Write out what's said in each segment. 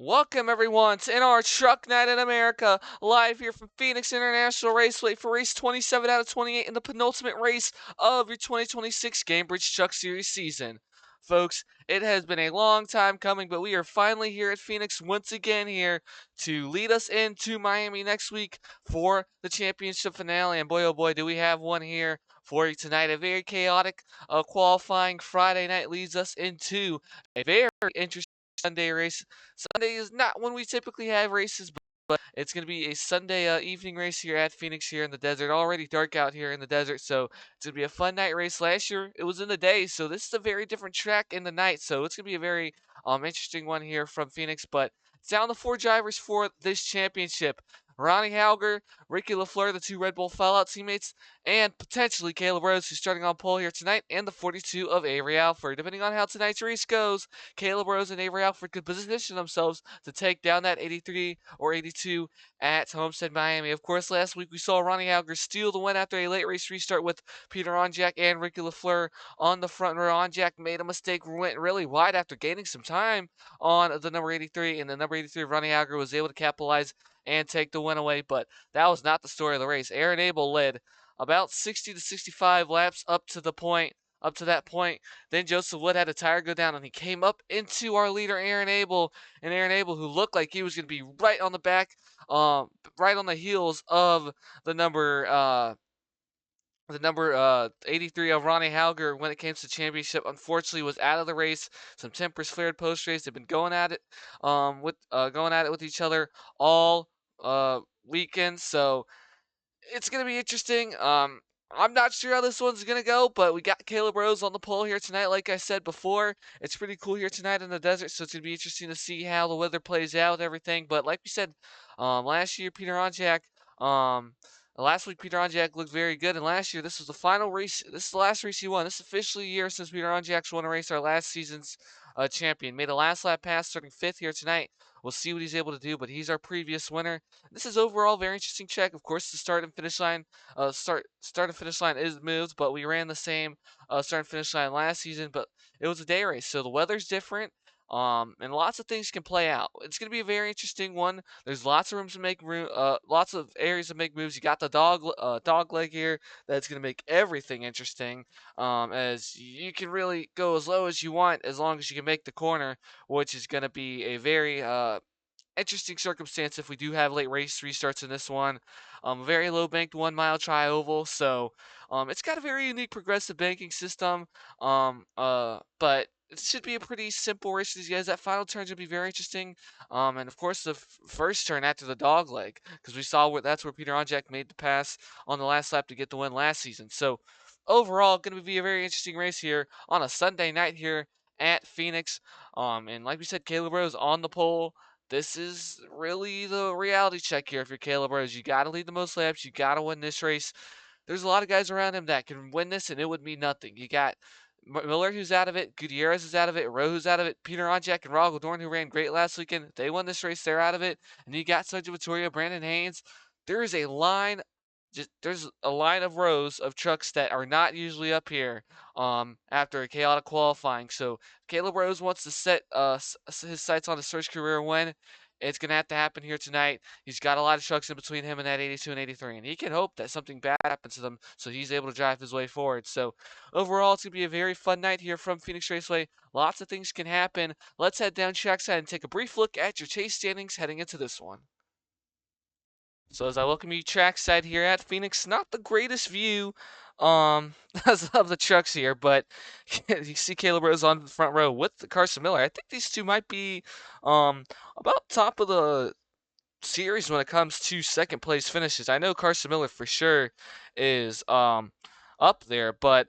Welcome everyone to our Truck Night in America, live here from Phoenix International Raceway for race 27 out of 28 in the penultimate race of your 2026 Gainbridge Truck Series season. Folks, it has been a long time coming, but we are finally here at Phoenix once again here to lead us into Miami next week for the championship finale. And boy, oh boy, do we have one here for you tonight. A very chaotic qualifying Friday night leads us into a very interesting Sunday race. Sunday is not when we typically have races, but it's going to be a Sunday evening race here at Phoenix here in the desert. Already dark out here in the desert, so it's going to be a fun night race. Last year it was in the day, so this is a very different track in the night. So it's going to be a very interesting one here from Phoenix. But it's down to four drivers for this championship. Ronnie Hauger, Ricky LaFleur, the two Red Bull Fallout teammates, and potentially Caleb Rose, who's starting on pole here tonight, and the 42 of Avery Alford. Depending on how tonight's race goes, Caleb Rose and Avery Alford could position themselves to take down that 83 or 82 at Homestead, Miami. Of course, last week we saw Ronnie Hauger steal the win after a late race restart with Peter Onjak and Ricky LaFleur on the front row. Onjak made a mistake, went really wide after gaining some time on the number 83, and the number 83 of Ronnie Hauger was able to capitalize and take the win away, but that was not the story of the race. Aaron Abel led about 60 to 65 laps up to that point. Then Joseph Wood had a tire go down, and he came up into our leader, Aaron Abel, and Aaron Abel, who looked like he was going to be right on the back, right on the heels of the number 83 of Ronnie Hauger when it came to the championship. Unfortunately, was out of the race. Some tempers flared post race. They've been going at it with each other all weekend. So it's going to be interesting. I'm not sure how this one's going to go, but we got Caleb Rose on the pole here tonight. Like I said before, it's pretty cool here tonight in the desert, so it's going to be interesting to see how the weather plays out and everything. But like we said, last year, last week, Peter Onjak looked very good, and last year, this was the final race. This is the last race he won. This is officially a year since Peter Onjak's won a race, our last season's champion. Made a last lap pass, starting fifth here tonight. We'll see what he's able to do, but he's our previous winner. This is overall very interesting check. Of course, the start and finish line, start and finish line is moved, but we ran the same start and finish line last season, but it was a day race, so the weather's different. And lots of things can play out. It's going to be a very interesting one. There's lots of rooms to make room, lots of areas to make moves. You got the dog leg here that's going to make everything interesting. As you can really go as low as you want as long as you can make the corner, which is going to be a very interesting circumstance if we do have late race restarts in this one. Very low banked 1 mile tri oval, so it's got a very unique progressive banking system. But it should be a pretty simple race for these guys. That final turn should be very interesting. And of course the first turn after the dog leg, because we saw that's where Peter Onjak made the pass on the last lap to get the win last season. So overall, going to be a very interesting race here on a Sunday night here at Phoenix. And like we said, Caleb Rose on the pole. This is really the reality check here if you're Caleb Rose. You got to lead the most laps. You got to win this race. There's a lot of guys around him that can win this, and it would mean nothing. You got Miller, who's out of it. Gutierrez is out of it. Rowe, who's out of it. Peter Onjak and Raul Dorn, who ran great last weekend. They won this race. They're out of it. And you got Sergio Vittoria, Brandon Haynes. There is a line. There's a line of rows of trucks that are not usually up here after a chaotic qualifying. So Caleb Rose wants to set his sights on his first career win. It's going to have to happen here tonight. He's got a lot of trucks in between him and that 82 and 83, and he can hope that something bad happens to them so he's able to drive his way forward. So overall, it's going to be a very fun night here from Phoenix Raceway. Lots of things can happen. Let's head down trackside and take a brief look at your chase standings heading into this one. So as I welcome you trackside here at Phoenix, not the greatest view of the trucks here, but you see Caleb Rose on the front row with Carson Miller. I think these two might be about top of the series when it comes to second place finishes. I know Carson Miller for sure is up there, but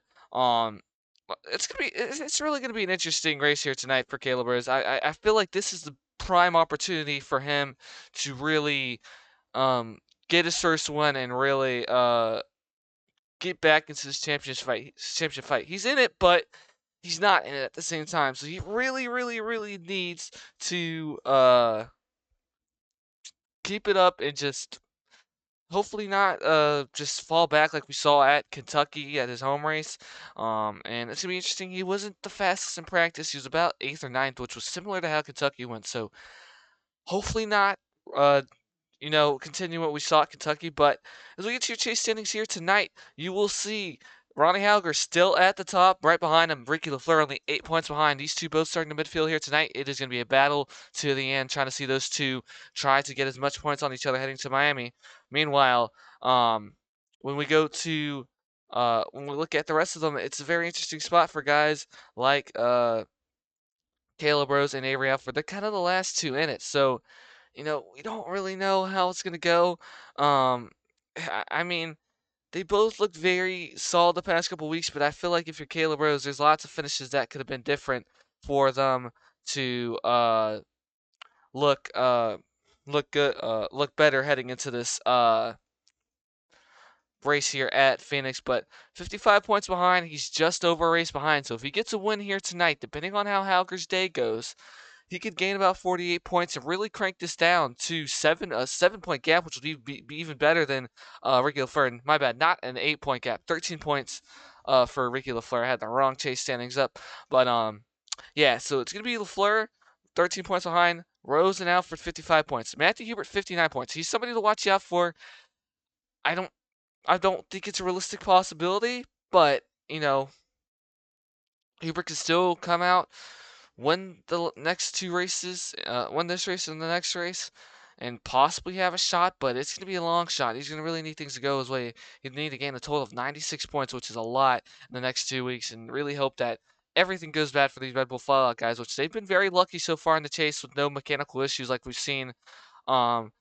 it's really gonna be an interesting race here tonight for Caleb Rose. I feel like this is the prime opportunity for him to really get his first win and really get back into this championship fight. He's in it, but he's not in it at the same time. So he really, really, really needs to keep it up and just hopefully not just fall back like we saw at Kentucky at his home race. And it's gonna be interesting. He wasn't the fastest in practice. He was about 8th or 9th, which was similar to how Kentucky went. So Hopefully not. Uh, continue what we saw at Kentucky. But as we get to your chase standings here tonight, you will see Ronnie Hauger still at the top, right behind him. Ricky LaFleur only 8 points behind. These two both starting the midfield here tonight. It is going to be a battle to the end, trying to see those two try to get as much points on each other heading to Miami. Meanwhile, when we go to when we look at the rest of them, it's a very interesting spot for guys like Caleb Rose and Avery Alford. They're kind of the last two in it, so we don't really know how it's gonna go. Um, I mean, they both look very solid the past couple weeks, but I feel like if you're Caleb Rose, there's lots of finishes that could have been different for them to look look good look better heading into this race here at Phoenix. But 55 points behind, he's just over a race behind. So if he gets a win here tonight, depending on how Hauger's day goes, he could gain about 48 points and really crank this down to a 7 point gap, which would be even better than Ricky LaFleur. My bad, not an 8 point gap, 13 points for Ricky LaFleur. I had the wrong chase standings up, but yeah. So it's gonna be LaFleur, 13 points behind. Rose and Alford 55 points. Matthew Hubert 59 points. He's somebody to watch out for. I don't I don't think it's a realistic possibility, but Hubert could still come out, win the next two races, win this race and the next race, and possibly have a shot, but it's going to be a long shot. He's going to really need things to go his way. He'd need to gain a total of 96 points, which is a lot in the next 2 weeks, and really hope that everything goes bad for these Red Bull Fallout guys, which they've been very lucky so far in the chase with no mechanical issues like we've seen um,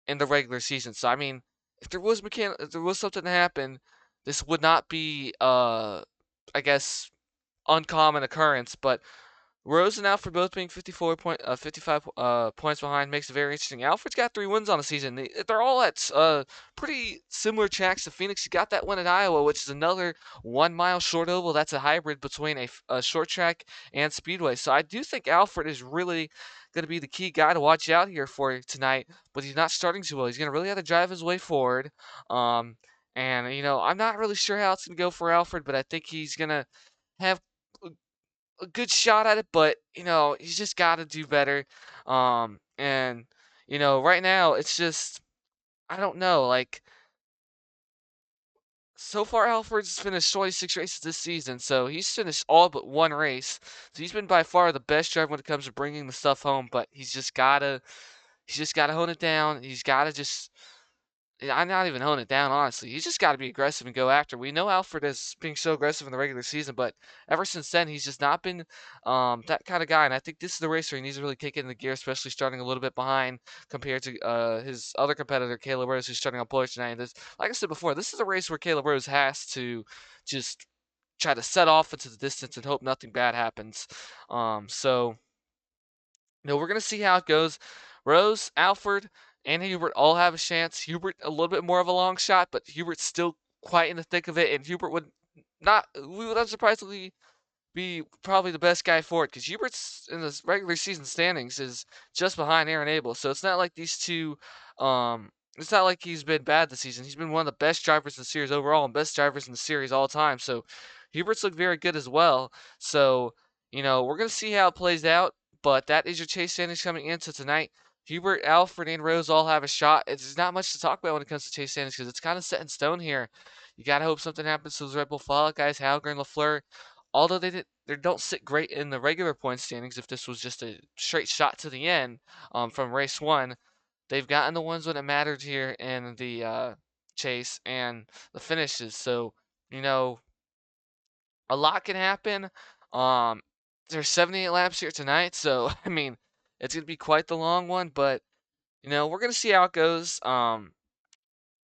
in the regular season. So, I mean, if there was something to happen, this would not be, I guess, uncommon occurrence, but Rose and Alford both being 55 points behind makes it very interesting. Alford's got 3 wins on the season. They're all at pretty similar tracks to Phoenix. You got that one at Iowa, which is another 1 mile short oval. That's a hybrid between a short track and speedway. So I do think Alford is really going to be the key guy to watch out here for tonight. But he's not starting too well. He's going to really have to drive his way forward. And I'm not really sure how it's going to go for Alford, but I think he's going to have a good shot at it, but he's just got to do better. And right now it's just I don't know. Like so far, Alford's finished 26 races this season, so he's finished all but one race. So he's been by far the best driver when it comes to bringing the stuff home. But he's just gotta hone it down. He's gotta just I'm not even honing it down, honestly. He's just got to be aggressive and go after. We know Alfred is being so aggressive in the regular season, but ever since then, he's just not been that kind of guy. And I think this is the race where he needs to really kick it into gear, especially starting a little bit behind compared to his other competitor, Caleb Rose, who's starting on pole tonight. Like I said before, this is a race where Caleb Rose has to just try to set off into the distance and hope nothing bad happens. So we're going to see how it goes. Rose, Alford, and Hubert all have a chance. Hubert a little bit more of a long shot, but Hubert's still quite in the thick of it, and Hubert we would unsurprisingly be probably the best guy for it because Hubert's in the regular season standings is just behind Aaron Abel. So it's not like these two, it's not like he's been bad this season. He's been one of the best drivers in the series overall and best drivers in the series all time. So Hubert's looked very good as well. So, we're going to see how it plays out, but that is your chase standings coming into tonight. Hubert, Alfred, and Rose all have a shot. There's not much to talk about when it comes to chase standings because it's kind of set in stone here. You got to hope something happens to those Red Bull Fallout guys, Hauger and LaFleur. Although they don't sit great in the regular point standings, if this was just a straight shot to the end from race one, they've gotten the ones when it mattered here in the chase and the finishes. So you know a lot can happen. Um, there's 78 laps here tonight, so I mean it's gonna be quite the long one. But we're gonna see how it goes.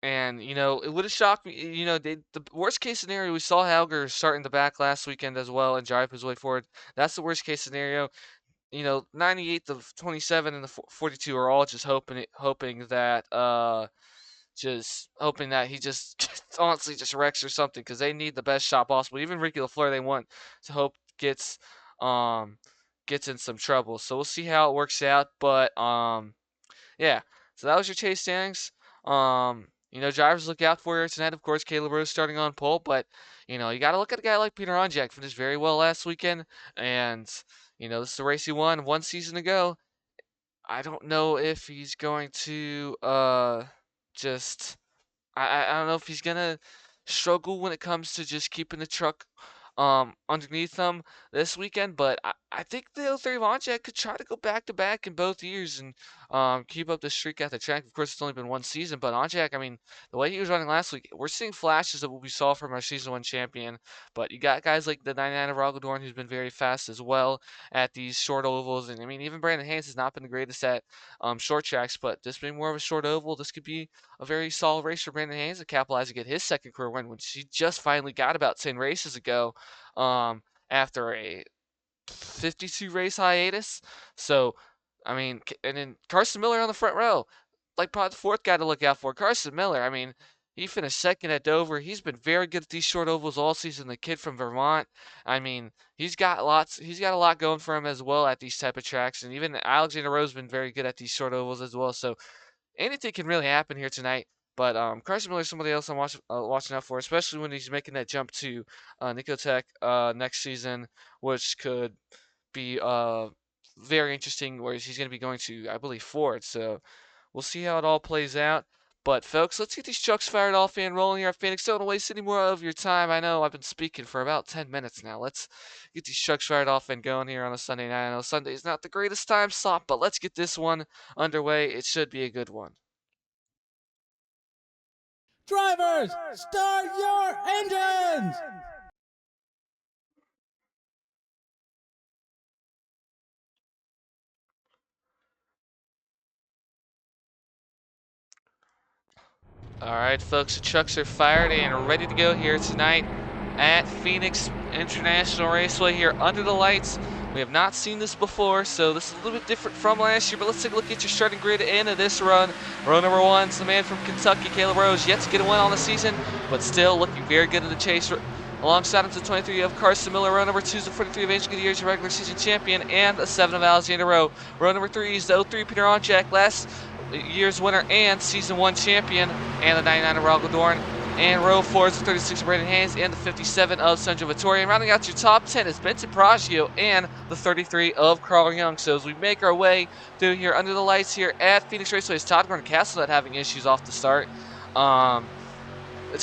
And it would have shocked me. The worst case scenario, we saw Hauger start in the back last weekend as well and drive his way forward. That's the worst case scenario. 98th of 27 and the 42 are all just hoping that he just honestly just wrecks or something because they need the best shot possible. Even Ricky LaFleur, they want to hope um gets in some trouble. So we'll see how it works out. But yeah. So that was your chase standings. Drivers look out for you tonight. Of course, Caleb Rose starting on pole, but you got to look at a guy like Peter Onjak, finished very well last weekend, and this is the race he won 1 season ago. I don't know if he's going to just I don't know if he's gonna struggle when it comes to just keeping the truck underneath him this weekend, but I think the 03 Vonjak could try to go back to back in both years and keep up the streak at the track. Of course, it's only been one season, but Onjak, I mean, the way he was running last week, we're seeing flashes of what we saw from our season one champion. But you got guys like the 99 of Ralgadorn who's been very fast as well at these short ovals, and I mean, even Brandon Haynes has not been the greatest at short tracks, but this being more of a short oval, this could be a very solid race for Brandon Haynes to capitalize and get his second career win, which he just finally got about 10 races ago after a 52 race hiatus. So, I mean, and then Carson Miller on the front row, like probably the fourth guy to look out for. Carson Miller, I mean, he finished second at Dover. He's been very good at these short ovals all season. The kid from Vermont, I mean, he's got a lot going for him as well at these type of tracks. And even Alexander Rowe's been very good at these short ovals as well. So anything can really happen here tonight. But Carson Miller is somebody else I'm watching out for, especially when he's making that jump to Nicotech next season, which could be very interesting. Whereas he's going to be going to, I believe, Ford. So we'll see how it all plays out. But folks, let's get these trucks fired off and rolling here at Phoenix. Don't want to waste any more of your time. I know I've been speaking for about 10 minutes now. Let's get these trucks fired off and going here on a Sunday night. I know Sunday is not the greatest time slot, but let's get this one underway. It should be a good one. Drivers, start your engines! All right, folks, the trucks are fired and ready to go here tonight at Phoenix International Raceway here under the lights. We have not seen this before, so this is a little bit different from last year, but let's take a look at your starting grid in of this run. Row number one is the man from Kentucky, Caleb Rose, yet to get a win on the season, but still looking very good in the chase. Alongside him to 23 of Carson Miller. Row number 2 is the 43 of Angel Goodyear's regular season champion, and a 7 of Alexander Rowe. Row number 3 is the 03 Peter Onjak, last year's winner and season 1 champion, and the 99 of Ralgadorn. And row 4 is the 36 of Brandon Haynes and the 57 of Sandra Vittori. And rounding out your top 10 is Benson Pragio and the 33 of Carl Young. So as we make our way through here under the lights here at Phoenix Raceway, Todd Gordon Castlenet having issues off the start. It's going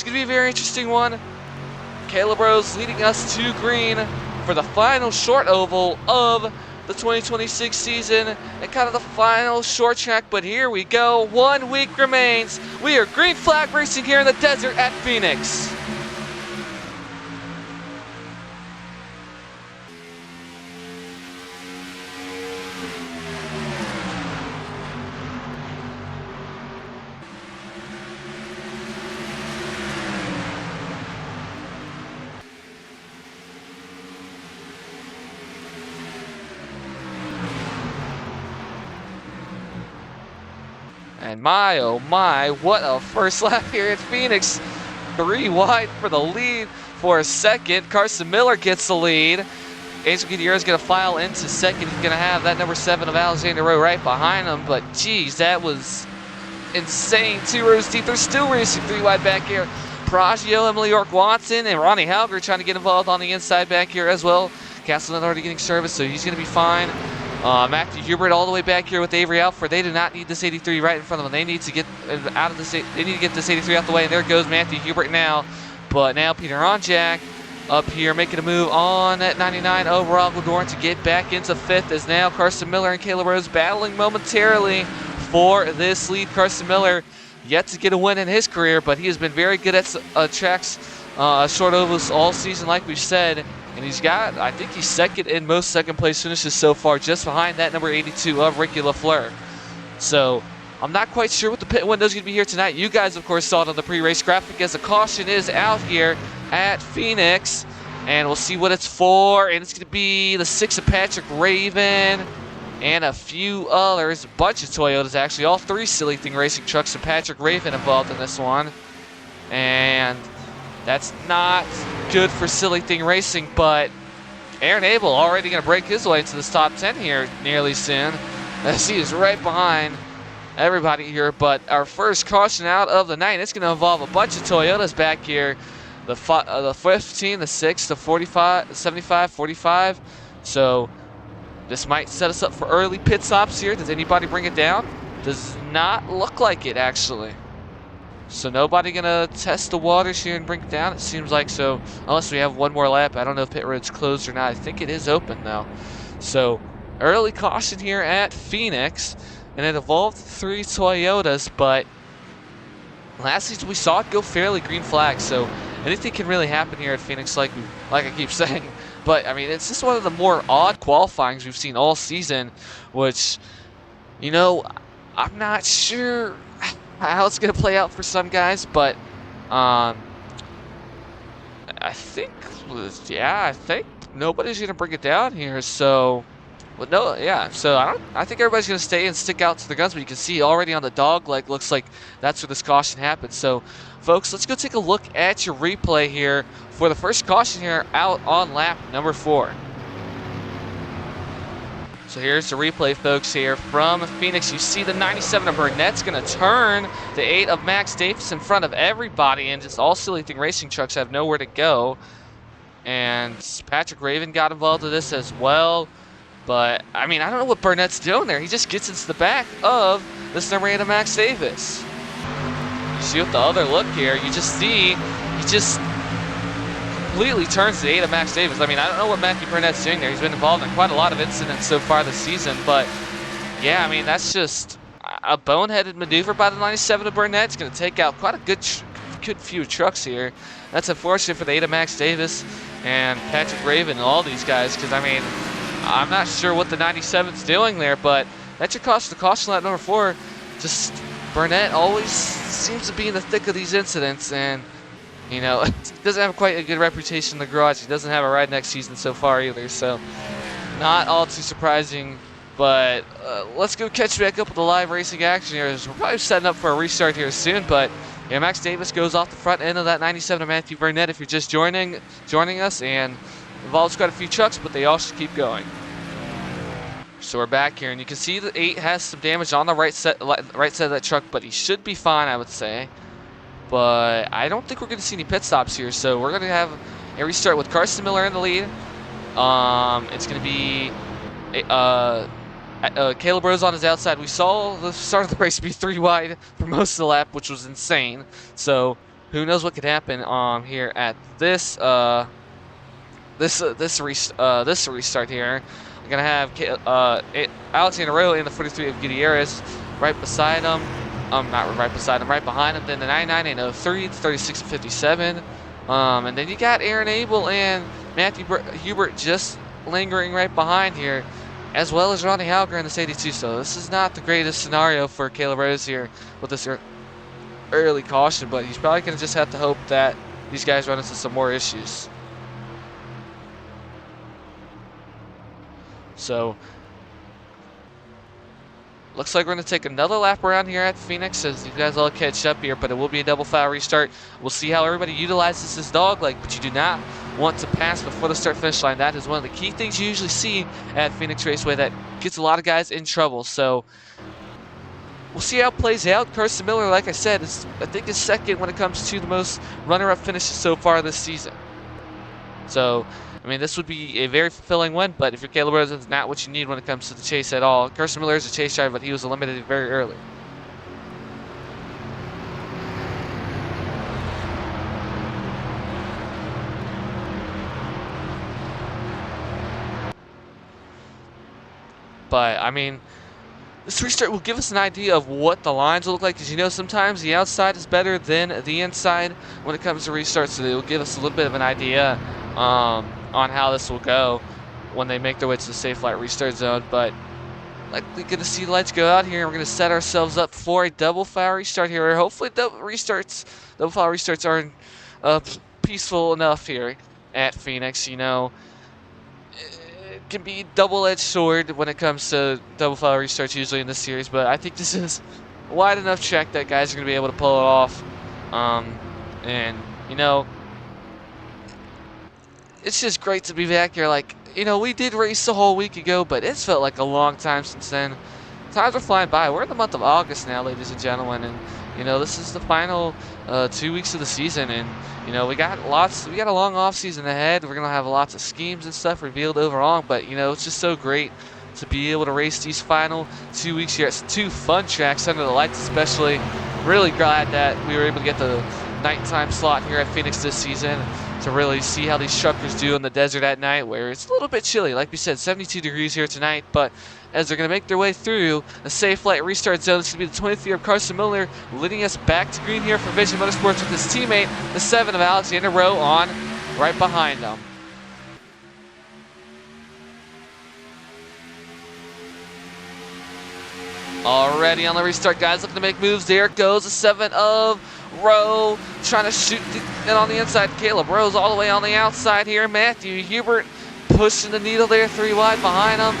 to be a very interesting one. Caleb Rose leading us to green for the final short oval of the 2026 season and kind of the final short track, but here we go. 1 week remains. We are green flag racing here in the desert at Phoenix. And my, oh my, what a first lap here at Phoenix. 3 wide for the lead for a second. Carson Miller gets the lead. Angel Goodyear is going to file into second. He's going to have that number 7 of Alexander Rowe right behind him. But geez, that was insane. 2 rows deep. They're still racing 3 wide back here. Pragio, Emily York Watson, and Ronnie Halger trying to get involved on the inside back here as well. Castlenet already getting service, so he's going to be fine. Matthew Hubert all the way back here with Avery Alford. They do not need this 83 right in front of them. They need to get out of this. They need to get this 83 out the way. And there goes Matthew Hubert now. But now Peter Onjak up here making a move on that 99 overall Gladorn to get back into 5th. As now Carson Miller and Caleb Rose battling momentarily for this lead. Carson Miller yet to get a win in his career, but he has been very good at tracks, short ovals all season, like we've said. And he's got, I think he's second in most second place finishes so far, just behind that number 82 of Ricky LaFleur. So I'm not quite sure what the pit window's going to be here tonight. You guys, of course, saw it on the pre-race graphic as the caution is out here at Phoenix. And we'll see what it's for. And it's going to be the 6 of Patrick Raven and a few others. A bunch of Toyotas, actually. All 3 Silly Thing Racing trucks and Patrick Raven involved in this one. And that's not good for Silly Thing Racing, but Aaron Abel already going to break his way into this top 10 here nearly soon, as he is right behind everybody here. But our first caution out of the night, it's going to involve a bunch of Toyotas back here. The 15, the 6, the 45, the 75, 45. So This might set us up for early pit stops here. Does anybody bring it down? Does not look like it, actually. So nobody gonna test the waters here and bring it down, it seems like. So unless we have one more lap. I don't know if pit road's closed or not. I think it is open now. So early caution here at Phoenix, and it evolved 3 Toyotas, but last season we saw it go fairly green flag, so anything can really happen here at Phoenix, like I keep saying. But I mean, it's just one of the more odd qualifyings we've seen all season, which, you know, I'm not sure how it's gonna play out for some guys, but I think, yeah, I think nobody's gonna bring it down here. So, well, no, yeah. So I think everybody's gonna stay and stick out to the guns. But you can see already on the dog leg, looks like that's where this caution happened. So, folks, let's go take a look at your replay here for the first caution here out on lap number 4. So here's the replay, folks, here from Phoenix. You see the 97 of Burnett's going to turn the 8 of Max Davis in front of everybody, and just all Silly Thing Racing trucks have nowhere to go. And Patrick Raven got involved with this as well. But, I mean, I don't know what Burnett's doing there. He just gets into the back of this number 8 of Max Davis. You see with the other look here, you just see he just completely turns the 8 of Max Davis. I mean, I don't know what Matthew Burnett's doing there. He's been involved in quite a lot of incidents so far this season, but yeah, I mean, that's just a boneheaded maneuver by the 97 of Burnett. It's going to take out quite a good few trucks here. That's unfortunate for the 8 of Max Davis and Patrick Raven and all these guys, because I mean, I'm not sure what the 97's doing there, but that should cost the caution lap number 4. Just Burnett always seems to be in the thick of these incidents, and you know, he doesn't have quite a good reputation in the garage. He doesn't have a ride next season so far either, so not all too surprising. But let's go catch back up with the live racing action here. We're probably setting up for a restart here soon, but yeah, Max Davis goes off the front end of that 97 of Matthew Burnett if you're just joining us, and involves quite a few trucks, but they all should keep going. So we're back here, and you can see the 8 has some damage on the right side of that truck, but he should be fine, I would say. But I don't think we're going to see any pit stops here, so we're going to have a restart with Carson Miller in the lead. It's going to be Caleb Rose on his outside. We saw the start of the race be 3 wide for most of the lap, which was insane. So who knows what could happen here at this restart here. We're going to have Alexander Rowe in the 43 of Gutierrez right beside him. Not right beside him, right behind him. Then the 99 and 03, the 36 and 57. And then you got Aaron Abel and Matthew Hubert just lingering right behind here, as well as Ronnie Halger in this 82. So this is not the greatest scenario for Caleb Rose here with this early caution, but he's probably going to just have to hope that these guys run into some more issues. So looks like we're going to take another lap around here at Phoenix as you guys all catch up here, but it will be a double foul restart. We'll see how everybody utilizes this dog leg, but you do not want to pass before the start-finish line. That is one of the key things you usually see at Phoenix Raceway that gets a lot of guys in trouble. So we'll see how it plays out. Carson Miller, like I said, is I think is second when it comes to the most runner-up finishes so far this season. So I mean, this would be a very fulfilling win, but if you're Caleb Rose, it's not what you need when it comes to the chase at all. Carson Miller is a chase driver, but he was eliminated very early. But, I mean, this restart will give us an idea of what the lines will look like, because you know sometimes the outside is better than the inside when it comes to restarts, so it will give us a little bit of an idea on how this will go when they make their way to the safe flight restart zone. But likely going to see the lights go out here, and we're going to set ourselves up for a double foul restart here. Hopefully double foul restarts are peaceful enough here at Phoenix. You know, it can be double-edged sword when it comes to double foul restarts usually in this series, but I think this is a wide enough track that guys are going to be able to pull it off. And you know, it's just great to be back here. Like, you know, we did race a whole week ago, but it's felt like a long time since then. Times are flying by. We're in the month of August now, ladies and gentlemen, and you know, this is the final 2 weeks of the season, and you know, we got a long off season ahead. We're gonna have lots of schemes and stuff revealed over on, but you know, it's just so great to be able to race these final 2 weeks here. It's 2 fun tracks under the lights, especially. Really glad that we were able to get the nighttime slot here at Phoenix this season to really see how these truckers do in the desert at night, where it's a little bit chilly. Like we said, 72 degrees here tonight, but as they're going to make their way through a safe light restart zone, it's going to be the 23 of Carson Miller leading us back to green here for Vision Motorsports with his teammate, the 7 of Alexander Rowe, on right behind them. Already on the restart, guys, looking to make moves. There goes the 7 of Rowe, trying to shoot in on the inside. Caleb Rowe's all the way on the outside here. Matthew Hubert pushing the needle there, 3 wide behind him.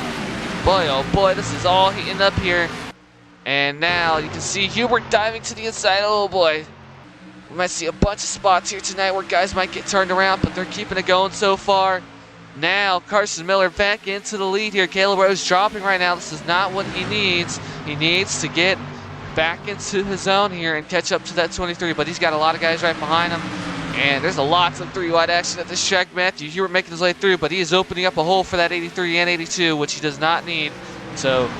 Boy, oh boy, this is all heating up here. And now you can see Hubert diving to the inside. Oh boy. We might see a bunch of spots here tonight where guys might get turned around, but they're keeping it going so far. Now Carson Miller back into the lead here. Caleb Rowe's dropping right now. This is not what he needs. He needs to get back into his zone here and catch up to that 23, but he's got a lot of guys right behind him. And there's lots of 3-wide action at this track. Matthew Hubert making his way through, but he is opening up a hole for that 83 and 82, which he does not need. So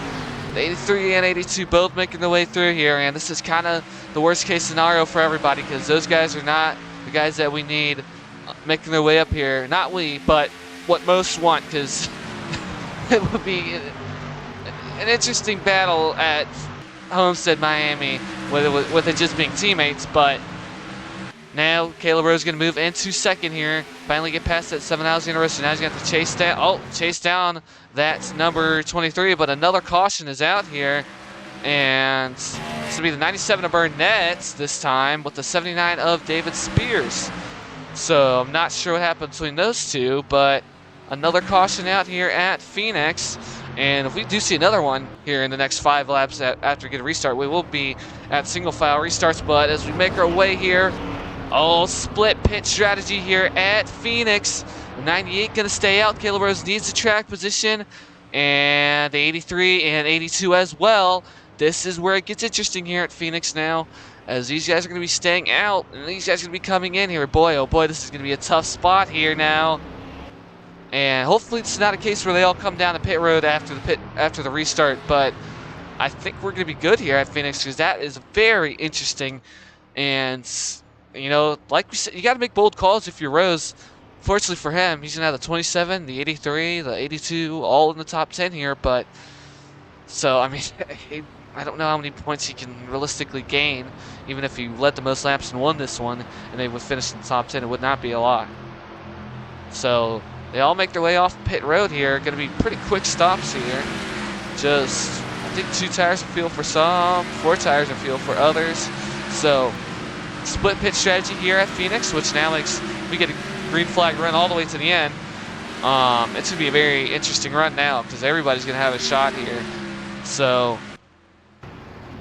the 83 and 82 both making their way through here, and this is kind of the worst case scenario for everybody because those guys are not the guys that we need making their way up here. Not we, but what most want, because it would be an interesting battle at Homestead, Miami, with it just being teammates. But now Caleb Rowe's going to move into second here. Finally get past that 7 Alexander Rowe. So now he's going to have to chase down that number 23. But another caution is out here. And it's going to be the 97 of Burnett this time with the 79 of David Spears. So I'm not sure what happened between those two, but another caution out here at Phoenix. And if we do see another one here in the next 5 laps after we get a restart, we will be at single file restarts. But as we make our way here, split pit strategy here at Phoenix. The 98 going to stay out. Caleb Rowe needs the track position. And the 83 and 82 as well. This is where it gets interesting here at Phoenix now, as these guys are going to be staying out, and these guys are going to be coming in here. Boy, oh boy, this is going to be a tough spot here now. And hopefully it's not a case where they all come down the pit road after the restart, but I think we're going to be good here at Phoenix because that is very interesting. And, you know, like we said, you got to make bold calls if you're Rose. Fortunately for him, he's going to have the 27, the 83, the 82, all in the top 10 here. But, so, I mean, I don't know how many points he can realistically gain, even if he led the most laps and won this one, and they would finish in the top 10. It would not be a lot. So they all make their way off pit road here. Going to be pretty quick stops here. Just, I think 2 tires of fuel for some, 4 tires of fuel for others. So split pit strategy here at Phoenix, which now makes we get a green flag run all the way to the end. It's going to be a very interesting run now because everybody's going to have a shot here. So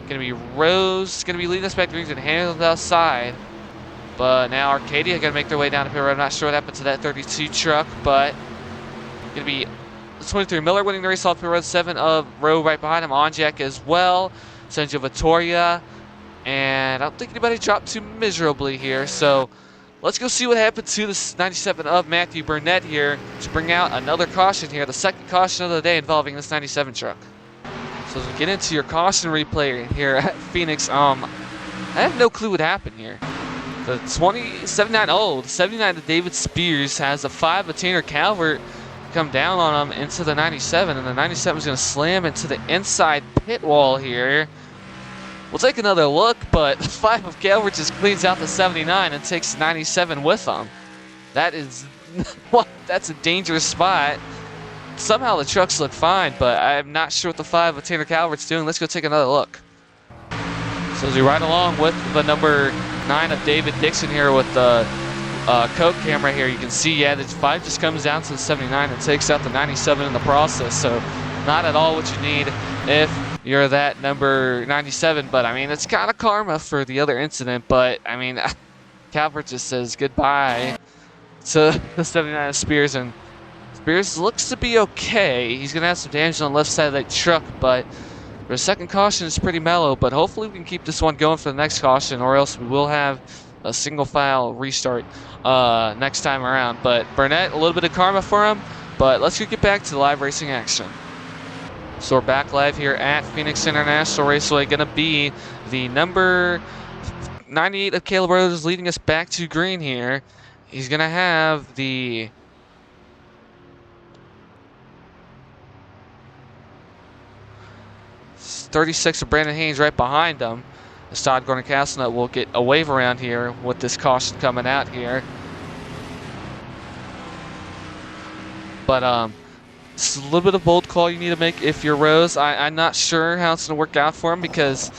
going to be Rose, going to be leading us back to and handling the outside. But now Arcadia going to make their way down the pit road. I'm not sure what happened to that 32 truck, but going to be 23 Miller winning the race off pit road. 7 of Rowe right behind him. Onjak as well. Sergio Vittoria. And I don't think anybody dropped too miserably here. So let's go see what happened to this 97 of Matthew Burnett here to bring out another caution here. The second caution of the day involving this 97 truck. So as we get into your caution replay here at Phoenix, I have no clue what happened here. The 79 of David Spears has a 5 of Tanner Calvert come down on him into the 97, and the 97 is going to slam into the inside pit wall here. We'll take another look, but the 5 of Calvert just cleans out the 79 and takes 97 with him. That is, that's a dangerous spot. Somehow the trucks look fine, but I'm not sure what the 5 of Tanner Calvert's doing. Let's go take another look. So as we ride along with the number 9 of David Dixon here with the Coke camera here, you can see, yeah, the 5 just comes down to the 79 and takes out the 97 in the process. So not at all what you need if you're that number 97. But, I mean, it's kind of karma for the other incident. But, I mean, Calvert just says goodbye to the 79 of Spears, and Spears looks to be okay. He's going to have some damage on the left side of that truck, but the second caution is pretty mellow. But hopefully we can keep this one going for the next caution, or else we will have a single file restart next time around. But Burnett, a little bit of karma for him, but let's get back to the live racing action. So we're back live here at Phoenix International Raceway. Going to be the number 98 of Caleb Rose leading us back to green here. He's going to have the 36 of Brandon Haynes right behind him. Todd Gordon Castlenut will get a wave around here with this caution coming out here. But it's a little bit of bold call you need to make if you're Rose. I'm not sure how it's going to work out for him because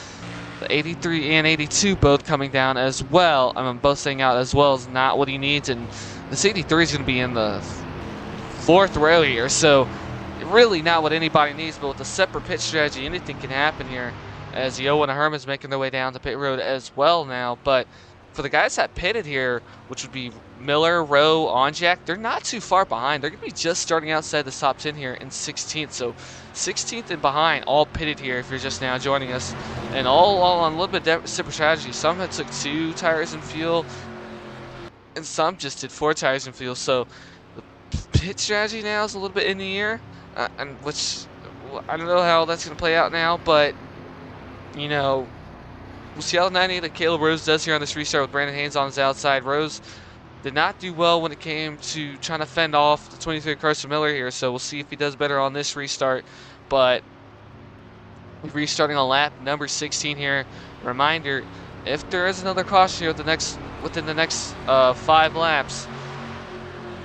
the 83 and 82 both coming down as well. I mean, both staying out as well is not what he needs. And this 83 is going to be in the 4th row here. So really not what anybody needs. But with a separate pit strategy, anything can happen here as the Owen and Herman's making their way down the pit road as well now. But for the guys that pitted here, which would be Miller, Rowe, Onjak, they're not too far behind. They're going to be just starting outside the top 10 here in 16th. So 16th and behind, all pitted here if you're just now joining us. And all on a little bit separate strategy. Some had took 2 tires and fuel, and some just did 4 tires and fuel. So the pit strategy now is a little bit in the air, and which I don't know how that's going to play out now, but you know, we'll see how the 98 that Caleb Rose does here on this restart with Brandon Haynes on his outside. Rose did not do well when it came to trying to fend off the 23 Carson Miller here, so we'll see if he does better on this restart. But restarting on lap number 16 here. Reminder, if there is another caution here within the next 5 laps,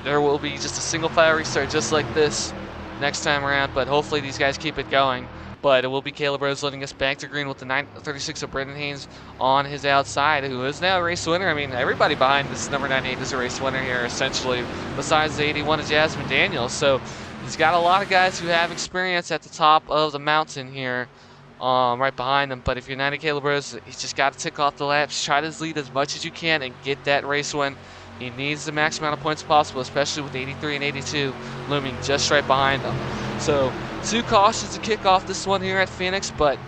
there will be just a single file restart just like this next time around, but hopefully these guys keep it going. But it will be Caleb Rose letting us back to green with the 36 of Brandon Haynes on his outside, who is now a race winner. I mean, everybody behind this number 98 is a race winner here, essentially, besides the 81 of Jasmine Daniels. So he's got a lot of guys who have experience at the top of the mountain here, right behind him. But if you're 90 Caleb Rose, he's just got to tick off the laps, try to lead as much as you can, and get that race win. He needs the max amount of points possible, especially with 83 and 82 looming just right behind him. So 2 cautions to kick off this one here at Phoenix, but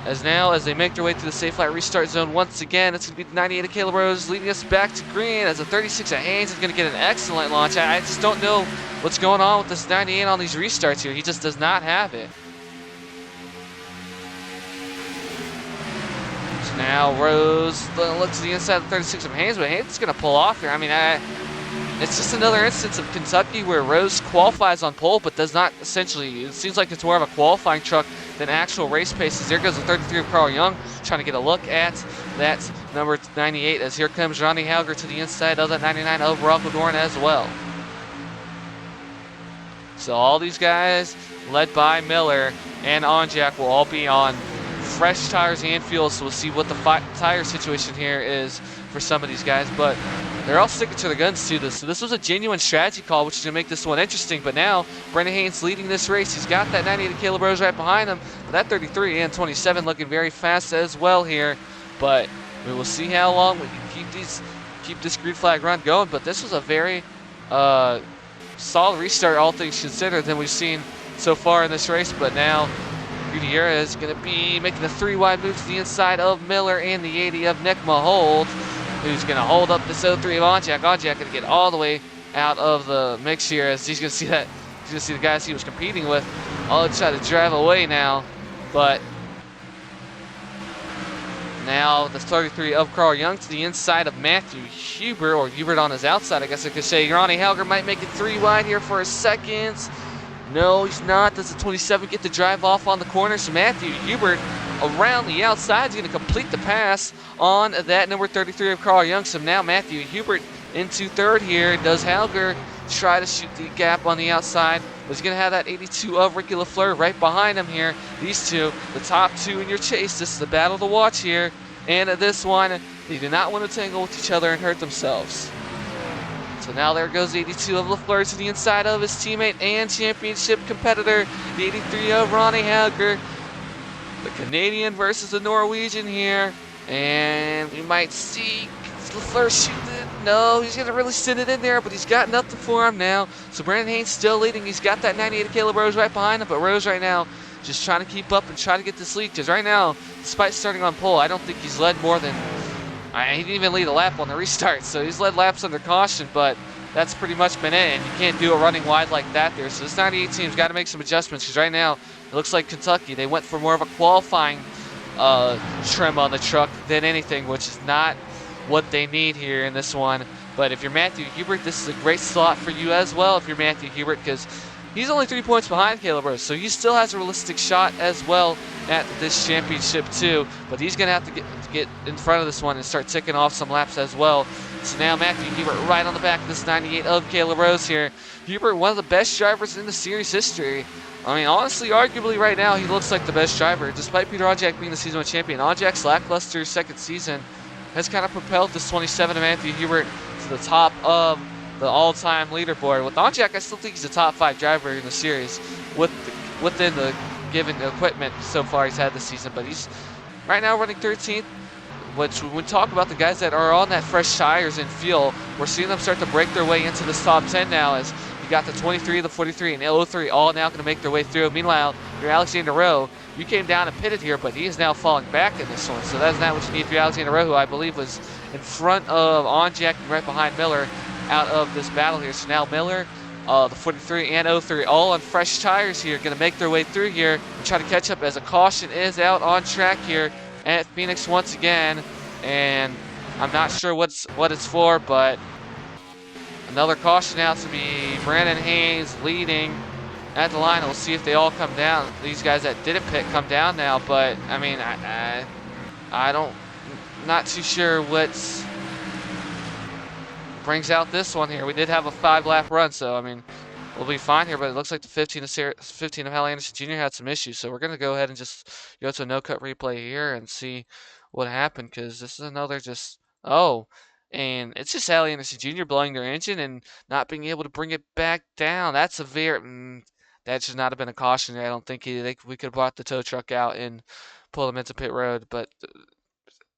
as they make their way through the safe light restart zone once again, it's going to be the 98 of Caleb Rose leading us back to green as the 36 of Haynes is going to get an excellent launch. I just don't know what's going on with this 98 on these restarts here. He just does not have it. So now Rose looks to the inside of the 36 of Haynes, but Haynes is going to pull off here. I mean, it's just another instance of Kentucky where Rose qualifies on pole, but does not essentially. It seems like it's more of a qualifying truck than actual race paces. There goes the 33 of Carl Young, trying to get a look at that number 98, as here comes Ronnie Hauger to the inside of that 99 of Rocco Dorn as well. So all these guys, led by Miller and Onjak, will all be on fresh tires and fuel, so we'll see what the tire situation here is for some of these guys, but they're all sticking to their guns to this. So this was a genuine strategy call, which is going to make this one interesting. But now Brandon Haynes leading this race. He's got that 98 of Caleb Rose right behind him. But that 33 and 27 looking very fast as well here. But we will see how long we can keep this green flag run going. But this was a very solid restart, all things considered, than we've seen so far in this race. But now Gutierrez is going to be making a 3-wide move to the inside of Miller and the 80 of Nick Mahold, who's going to hold up this 03 of Onjak. Onjak going to get all the way out of the mix here, as he's going to see that. He's going to see the guys he was competing with all try to drive away now. But now the 33 of Carl Young to the inside of Matthew Hubert, or Hubert on his outside, I guess I could say. Ronnie Helger might make it 3-wide here for a second. No, he's not. Does the 27 get to drive off on the corner? So Matthew Hubert around the outside is going to complete the pass on that number 33 of Carl Young. So now Matthew Hubert into 3rd here. Does Helger try to shoot the gap on the outside? He's going to have that 82 of Ricky LaFleur right behind him here. These two, the top 2 in your chase. This is the battle to watch here. And this one, they do not want to tangle with each other and hurt themselves. So now there goes the 82 of LaFleur to the inside of his teammate and championship competitor, the 83 of Ronnie Hauger. The Canadian versus the Norwegian here. And we might see LaFleur shoot it. No, he's going to really send it in there, but he's got nothing for him now. So Brandon Haynes still leading. He's got that 98 of Caleb Rose right behind him, but Rose right now just trying to keep up and try to get this lead. Because right now, despite starting on pole, I don't think he's led more than... he didn't even lead a lap on the restart, so he's led laps under caution, but that's pretty much been it. And you can't do it running wide like that there. So this 98 team's got to make some adjustments because right now it looks like Kentucky, they went for more of a qualifying trim on the truck than anything, which is not what they need here in this one. But if you're Matthew Hubert, this is a great slot for you as well if you're Matthew Hubert, because he's only 3 points behind Caleb Rose, so he still has a realistic shot as well at this championship too. But he's going to have to get in front of this one and start ticking off some laps as well. So now Matthew Hubert right on the back of this 98 of Caleb Rose here. Hubert, one of the best drivers in the series history. I mean, honestly, arguably right now, he looks like the best driver. Despite Peter Onjak being the season 1 champion, Onjak's lackluster second season has kind of propelled this 27 of Matthew Hubert to the top of the all-time leaderboard. With Onjak, I still think he's a top 5 driver in the series within the given equipment so far he's had this season. But he's right now running 13th, which when we talk about the guys that are on that fresh tires and fuel, we're seeing them start to break their way into this top 10 now, as you got the 23, the 43, and the 03 all now going to make their way through. Meanwhile, your Alexander Rowe, you came down and pitted here, but he is now falling back in this one. So that's not what you need for your Alexander Rowe, who I believe was in front of Onjak and right behind Miller out of this battle here. So now Miller, the 43 and 03, all on fresh tires here, going to make their way through here and try to catch up as a caution is out on track here at Phoenix once again. And I'm not sure what it's for, but another caution out to be Brandon Hayes leading at the line. We'll see if they all come down. These guys that didn't pit come down now, but I mean, I don't, not too sure what's brings out this one here. We did have a 5-lap run, so I mean, we'll be fine here, but it looks like the 15 of Hal Anderson Jr. had some issues, so we're going to go ahead and just go to a no-cut replay here and see what happened, because this is another just, and it's just Hal Anderson Jr. blowing their engine and not being able to bring it back down. That's a very, that should not have been a caution there. I don't think we could have brought the tow truck out and pulled him into pit road, but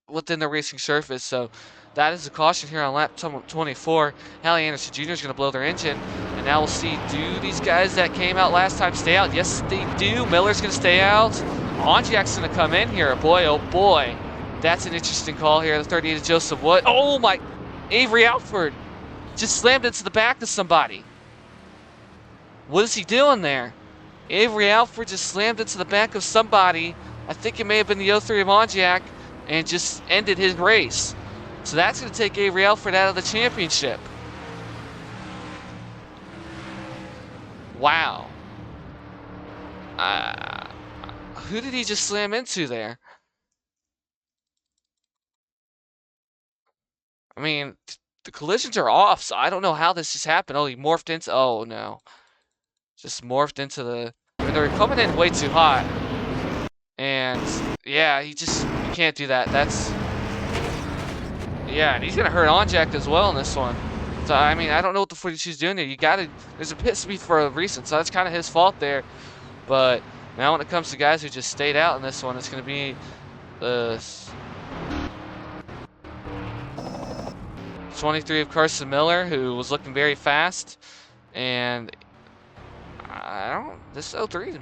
within the racing surface. So that is a caution here on lap 24. Hallie Anderson Jr. is going to blow their engine. And now we'll see, do these guys that came out last time stay out? Yes, they do. Miller's going to stay out. Onjak's going to come in here. Boy, oh boy. That's an interesting call here. The 38 of Joseph Wood. Oh my. Avery Alford just slammed into the back of somebody. What is he doing there? Avery Alford just slammed into the back of somebody. I think it may have been the 03 of Onjak, and just ended his race. So that's going to take Avery Alford out of the championship. Wow. Who did he just slam into there? I mean, the collisions are off, so I don't know how this just happened. Oh, he morphed into, oh no. Just morphed into the, I mean, they were coming in way too hot. And yeah, you can't do that. That's, yeah, and he's going to hurt Onjak as well in this one. So, I mean, I don't know what the 42's doing there. There's a pit speed for a reason, so that's kind of his fault there. But now when it comes to guys who just stayed out in this one, it's going to be the 23 of Carson Miller, who was looking very fast. And this 03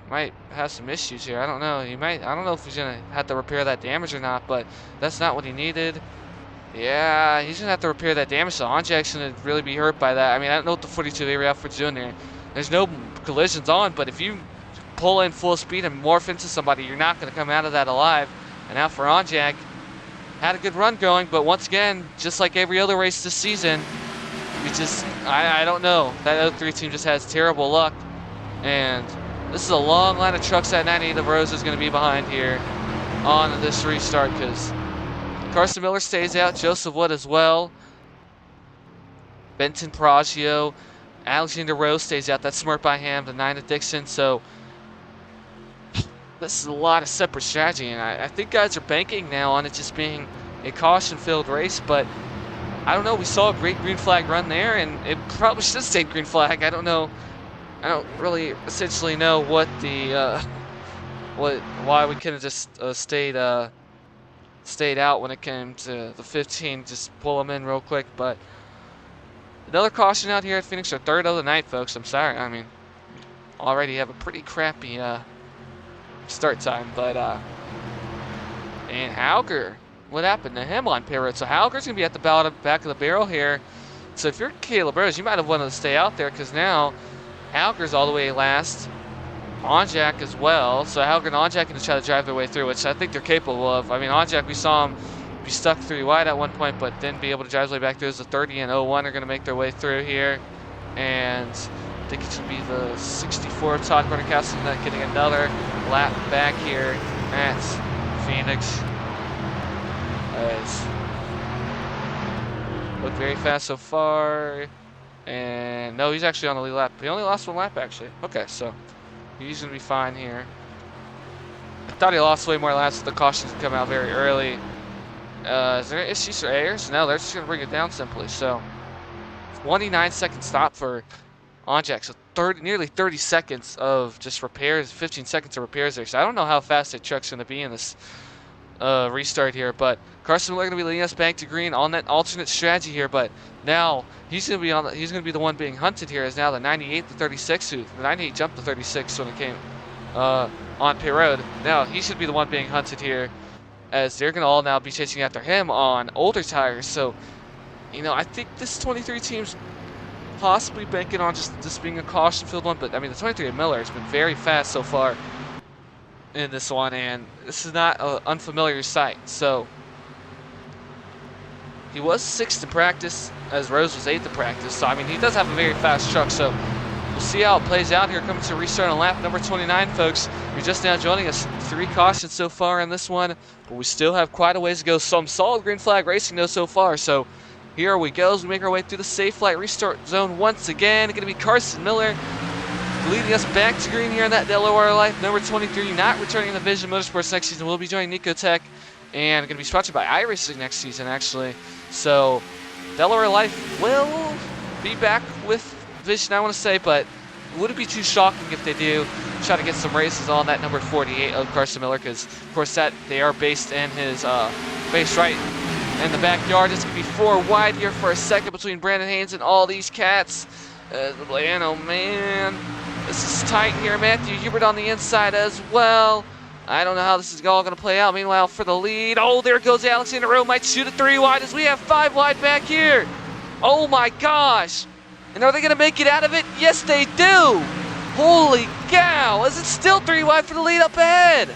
might have some issues here. I don't know. I don't know if he's going to have to repair that damage or not, but that's not what he needed. Yeah, he's going to have to repair that damage, so Onjak's going to really be hurt by that. I mean, I don't know what the 42 of Avery Alford's doing there. There's no collisions on, but if you pull in full speed and morph into somebody, you're not going to come out of that alive. And now for Onjak, had a good run going, but once again, just like every other race this season, I don't know. That 03 team just has terrible luck. And this is a long line of trucks that 98 of Rose is going to be behind here on this restart, because Carson Miller stays out, Joseph Wood as well. Benton Peragio, Alexander Rose stays out. That's smart by him, the 9 of Dixon. So this is a lot of separate strategy, and I think guys are banking now on it just being a caution-filled race, but I don't know. We saw a great green flag run there, and it probably should have stayed green flag. I don't know. I don't really essentially know what the why we couldn't just stayed out when it came to the 15. Just pull them in real quick. But another caution out here at Phoenix, our third of the night, folks. I'm sorry. I mean, already have a pretty crappy start time, but and Hauger, what happened to him on pit road? So Hauger's gonna be at the back of the barrel here So if you're Caleb Rose, you might have wanted to stay out there because now Halker's all the way last. Onjak as well. So Halker and Onjak can try to drive their way through, which I think they're capable of. I mean, Onjak, we saw him be stuck 3 wide at one point, but then be able to drive his way back through. As the 30 and 01 are going to make their way through here. And I think it should be the 64 of Todd Castle getting another lap back here at Phoenix. Looked very fast so far. And no, he's actually on the lead lap. He only lost 1 lap, actually. Okay, so he's going to be fine here. I thought he lost way more laps with the cautions come out very early. Is there issues or errors? No, they're just going to bring it down simply. So 29-second stop for Onjak. So nearly 30 seconds of just repairs, 15 seconds of repairs there. So I don't know how fast the truck's going to be in this restart here, but Carson Miller going to be leading us back to green on that alternate strategy here. But now he's going to be the one being hunted here. As now the 98 to 36, the 98 jumped to 36 when it came on pit road. Now he should be the one being hunted here, as they're going to all now be chasing after him on older tires. So, you know, I think this 23 team's possibly banking on just this being a caution-filled one, but I mean the 23 of Miller has been very fast so far in this one, and this is not an unfamiliar sight. So he was 6th in practice, as Rose was 8th in practice. So I mean, he does have a very fast truck. So we'll see how it plays out here. Coming to restart on lap number 29, folks. You're just now joining us. 3 cautions so far in this one, but we still have quite a ways to go. Some solid green flag racing though so far. So here we go as we make our way through the safe flight restart zone once again. Going to be Carson Miller leading us back to green here in that Delaware Life. Number 23, not returning to Vision Motorsports next season. We'll be joining Nico Tech and going to be sponsored by iRacing next season, actually. So Delaware Life will be back with Vision, I want to say, but would it be too shocking if they do try to get some races on that number 48 of Carson Miller? Because, of course, that they are based in his base right in the backyard. It's going to be 4 wide here for a second between Brandon Haynes and all these cats. Man, oh man. This is tight here. Matthew Hubert on the inside as well. I don't know how this is all going to play out. Meanwhile, for the lead, oh, there goes Alexander Rowe. Might shoot a 3 wide as we have 5 wide back here. Oh my gosh. And are they going to make it out of it? Yes, they do. Holy cow. Is it still 3 wide for the lead up ahead?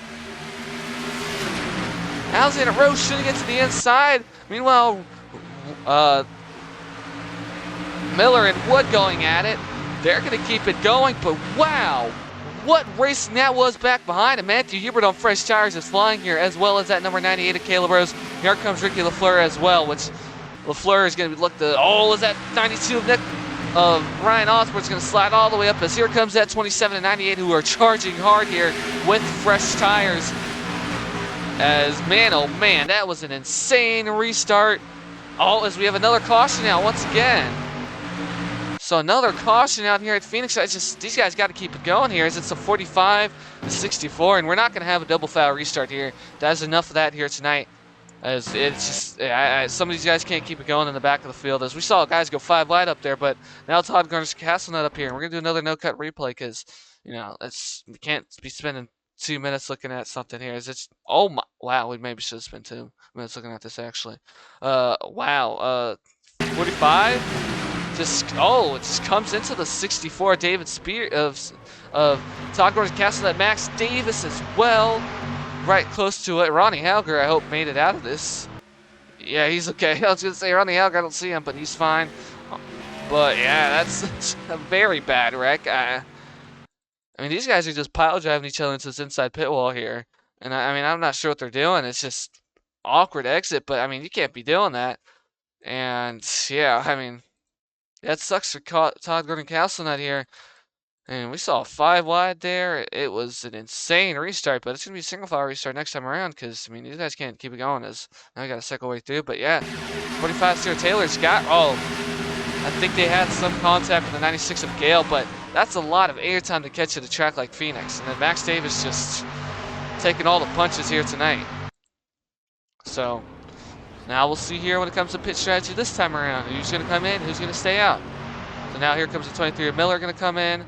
Alexander Rowe shooting it to the inside. Meanwhile, Miller and Wood going at it. They're going to keep it going, but wow, what racing that was back behind. And Matthew Hubert on fresh tires is flying here, as well as that number 98 of Caleb Rose. Here comes Ricky LaFleur as well, which LaFleur is going to look the, oh, is that 92 of Ryan Osborne's going to slide all the way up, as here comes that 27 and 98 who are charging hard here with fresh tires. As man, oh man, that was an insane restart. Oh, as we have another caution now once again. So another caution out here at Phoenix. These guys got to keep it going here, as it's a 45-64, and we're not going to have a double foul restart here. That's enough of that here tonight, as it's just some of these guys can't keep it going in the back of the field. As we saw guys go 5 wide up there, but now Todd Garner's castling that up here, and we're going to do another no-cut replay because, you know, we can't be spending 2 minutes looking at something here. Is it's, oh my, wow, we maybe should have spent 2 minutes looking at this actually. Wow, 45. It just comes into the 64. David Spear of Todd Gordon's Castle at Max Davis as well, right close to it. Ronnie Halger, I hope, made it out of this. Yeah, he's okay. I was gonna say Ronnie Halger, I don't see him, but he's fine. But yeah, that's a very bad wreck. I mean, these guys are just pile driving each other into this inside pit wall here, and I mean, I'm not sure what they're doing. It's just awkward exit, but I mean, you can't be doing that. And yeah, I mean, that sucks for Todd Gordon Castlenut here. And we saw 5 wide there. It was an insane restart, but it's going to be a single file restart next time around because, I mean, these guys can't keep it going as now we got to cycle way through. But yeah, 45 Sarah Taylor's got, oh, I think they had some contact with the 96 of Gale, but that's a lot of airtime to catch at a track like Phoenix. And then Max Davis just taking all the punches here tonight. So now we'll see here when it comes to pit strategy this time around. Who's going to come in? Who's going to stay out? So now here comes the 23 of Miller going to come in.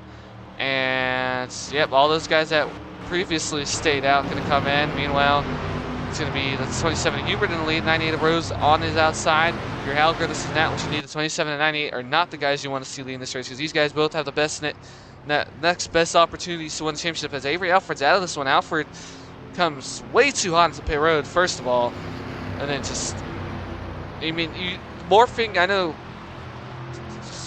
And, yep, all those guys that previously stayed out going to come in. Meanwhile, It's going to be the 27 Hubert in the lead, 98 of Rose on his outside. If you're Halger, this is not what you need. The 27 and 98 are not the guys you want to see leading this race because these guys both have the best next best opportunities to win the championship. As Avery Alford's out of this one, Alford comes way too hot into pit road, first of all, and then just, I mean, morphing, I know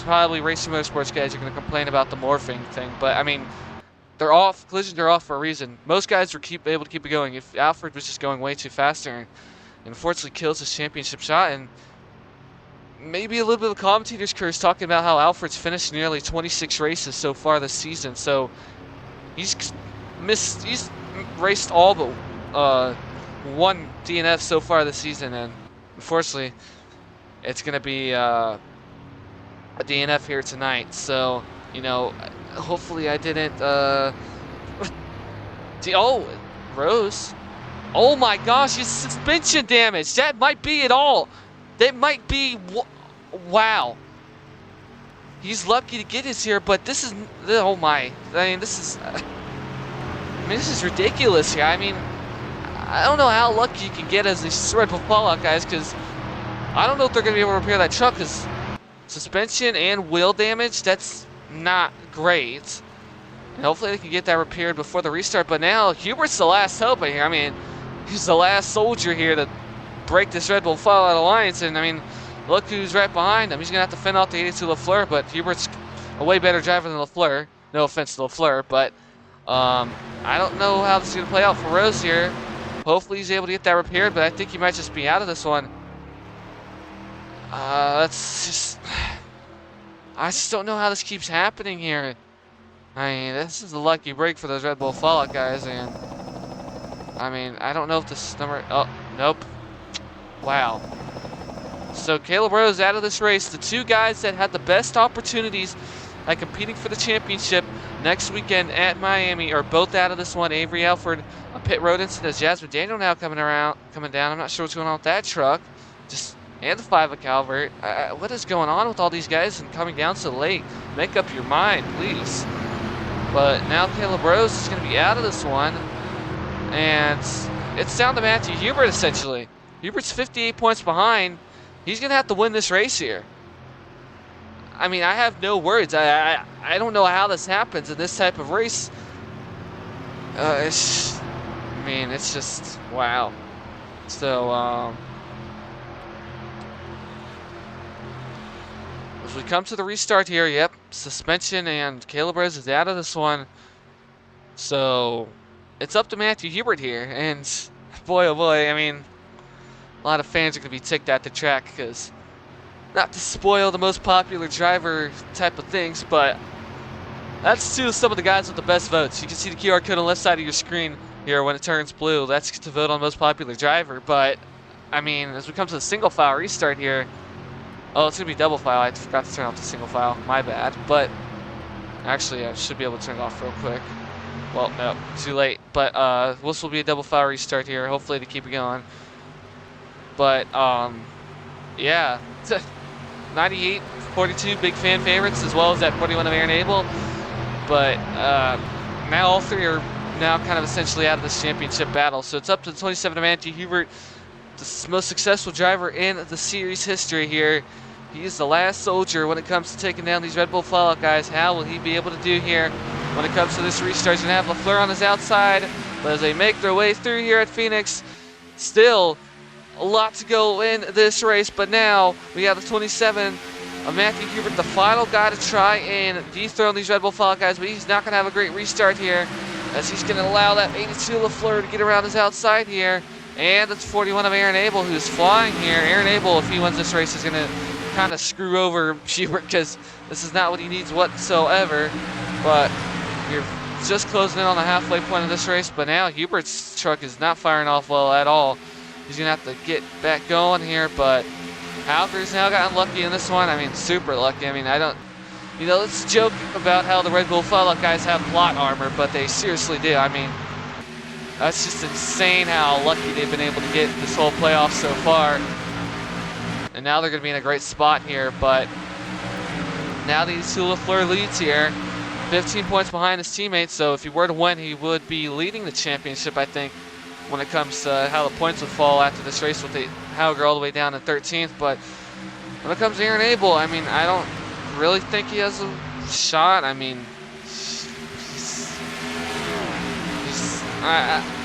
probably racing motorsports guys are going to complain about the morphing thing, but I mean, they're off. Collisions are off for a reason. Most guys were able to keep it going. If Alfred was just going way too fast there, and unfortunately kills his championship shot, and maybe a little bit of a commentator's curse talking about how Alfred's finished nearly 26 races so far this season. So he's raced all but one DNF so far this season, and unfortunately, it's going to be a DNF here tonight. So, you know, hopefully I didn't, oh, Rose. Oh my gosh, his suspension damage. That might be it all. That might be, wow. He's lucky to get his here, but this is, oh my. I mean, this is ridiculous here. I mean, I don't know how lucky you can get as these Red Bull Fallout guys, because I don't know if they're going to be able to repair that truck, because suspension and wheel damage, that's not great. And hopefully they can get that repaired before the restart. But now Hubert's the last hope here. I mean, he's the last soldier here to break this Red Bull Fallout Alliance. And I mean, look who's right behind him. He's going to have to fend off the 82 Lafleur, but Hubert's a way better driver than Lafleur. No offense to Lafleur, but I don't know how this is going to play out for Rose here. Hopefully he's able to get that repaired, but I think he might just be out of this one. I just don't know how this keeps happening here. I mean, this is a lucky break for those Red Bull Fallout guys, and I mean, I don't know if this number, oh, nope. Wow. So Caleb Rose out of this race. The two guys that had the best opportunities at competing for the championship next weekend at Miami are both out of this one. Avery Alford, a pit road incident. Jasmine Daniel now coming down. I'm not sure what's going on with that truck. And the 5 of Calvert. What is going on with all these guys and coming down so late? Make up your mind, please. But now Caleb Rose is going to be out of this one. And it's down to Matthew Hubert, essentially. Hubert's 58 points behind. He's going to have to win this race here. I mean, I have no words. I don't know how this happens in this type of race. It's just, wow. So, as we come to the restart here, yep, suspension, and Caleb Rose is out of this one. So, it's up to Matthew Hubert here, and boy, oh boy, I mean, a lot of fans are going to be ticked at the track, because not to spoil the most popular driver type of things, but that's to some of the guys with the best votes. You can see the QR code on the left side of your screen here when it turns blue. That's to vote on most popular driver, but, I mean, as we come to the single file restart here, oh, it's going to be double file. I forgot to turn off the single file. My bad. But actually, I should be able to turn it off real quick. Well, no, too late. But this will be a double file restart here, hopefully to keep it going. But, yeah. 98, 42 big fan favorites, as well as that 41 of Aaron Abel. But now all three are now kind of essentially out of this championship battle. So it's up to the 27 of Matthew Hubert, the most successful driver in the series history here. He is the last soldier when it comes to taking down these Red Bull Fallout guys. How will he be able to do here when it comes to this restart? He's going to have Lafleur on his outside, but as they make their way through here at Phoenix, still a lot to go in this race. But now we have the 27 of Matthew Hubert, the final guy to try and dethrone these Red Bull Fallout guys, but he's not going to have a great restart here, as he's going to allow that 82 Lafleur to get around his outside here. And it's 41 of Aaron Abel who's flying here. Aaron Abel, if he wins this race, is going to kind of screw over Hubert, because this is not what he needs whatsoever. But you're just closing in on the halfway point of this race. But now Hubert's truck is not firing off well at all. He's going to have to get back going here. But Alford's now gotten lucky in this one. I mean, super lucky. I mean, let's joke about how the Red Bull Fallout guys have plot armor, but they seriously do. I mean, that's just insane how lucky they've been able to get this whole playoff so far. And now they're going to be in a great spot here, but now these two Lafleur leads here. 15 points behind his teammates, so if he were to win, he would be leading the championship, I think. when it comes to how the points would fall after this race with the Hauger all the way down to 13th. But when it comes to Aaron Abel, I mean, I don't really think he has a shot. I mean,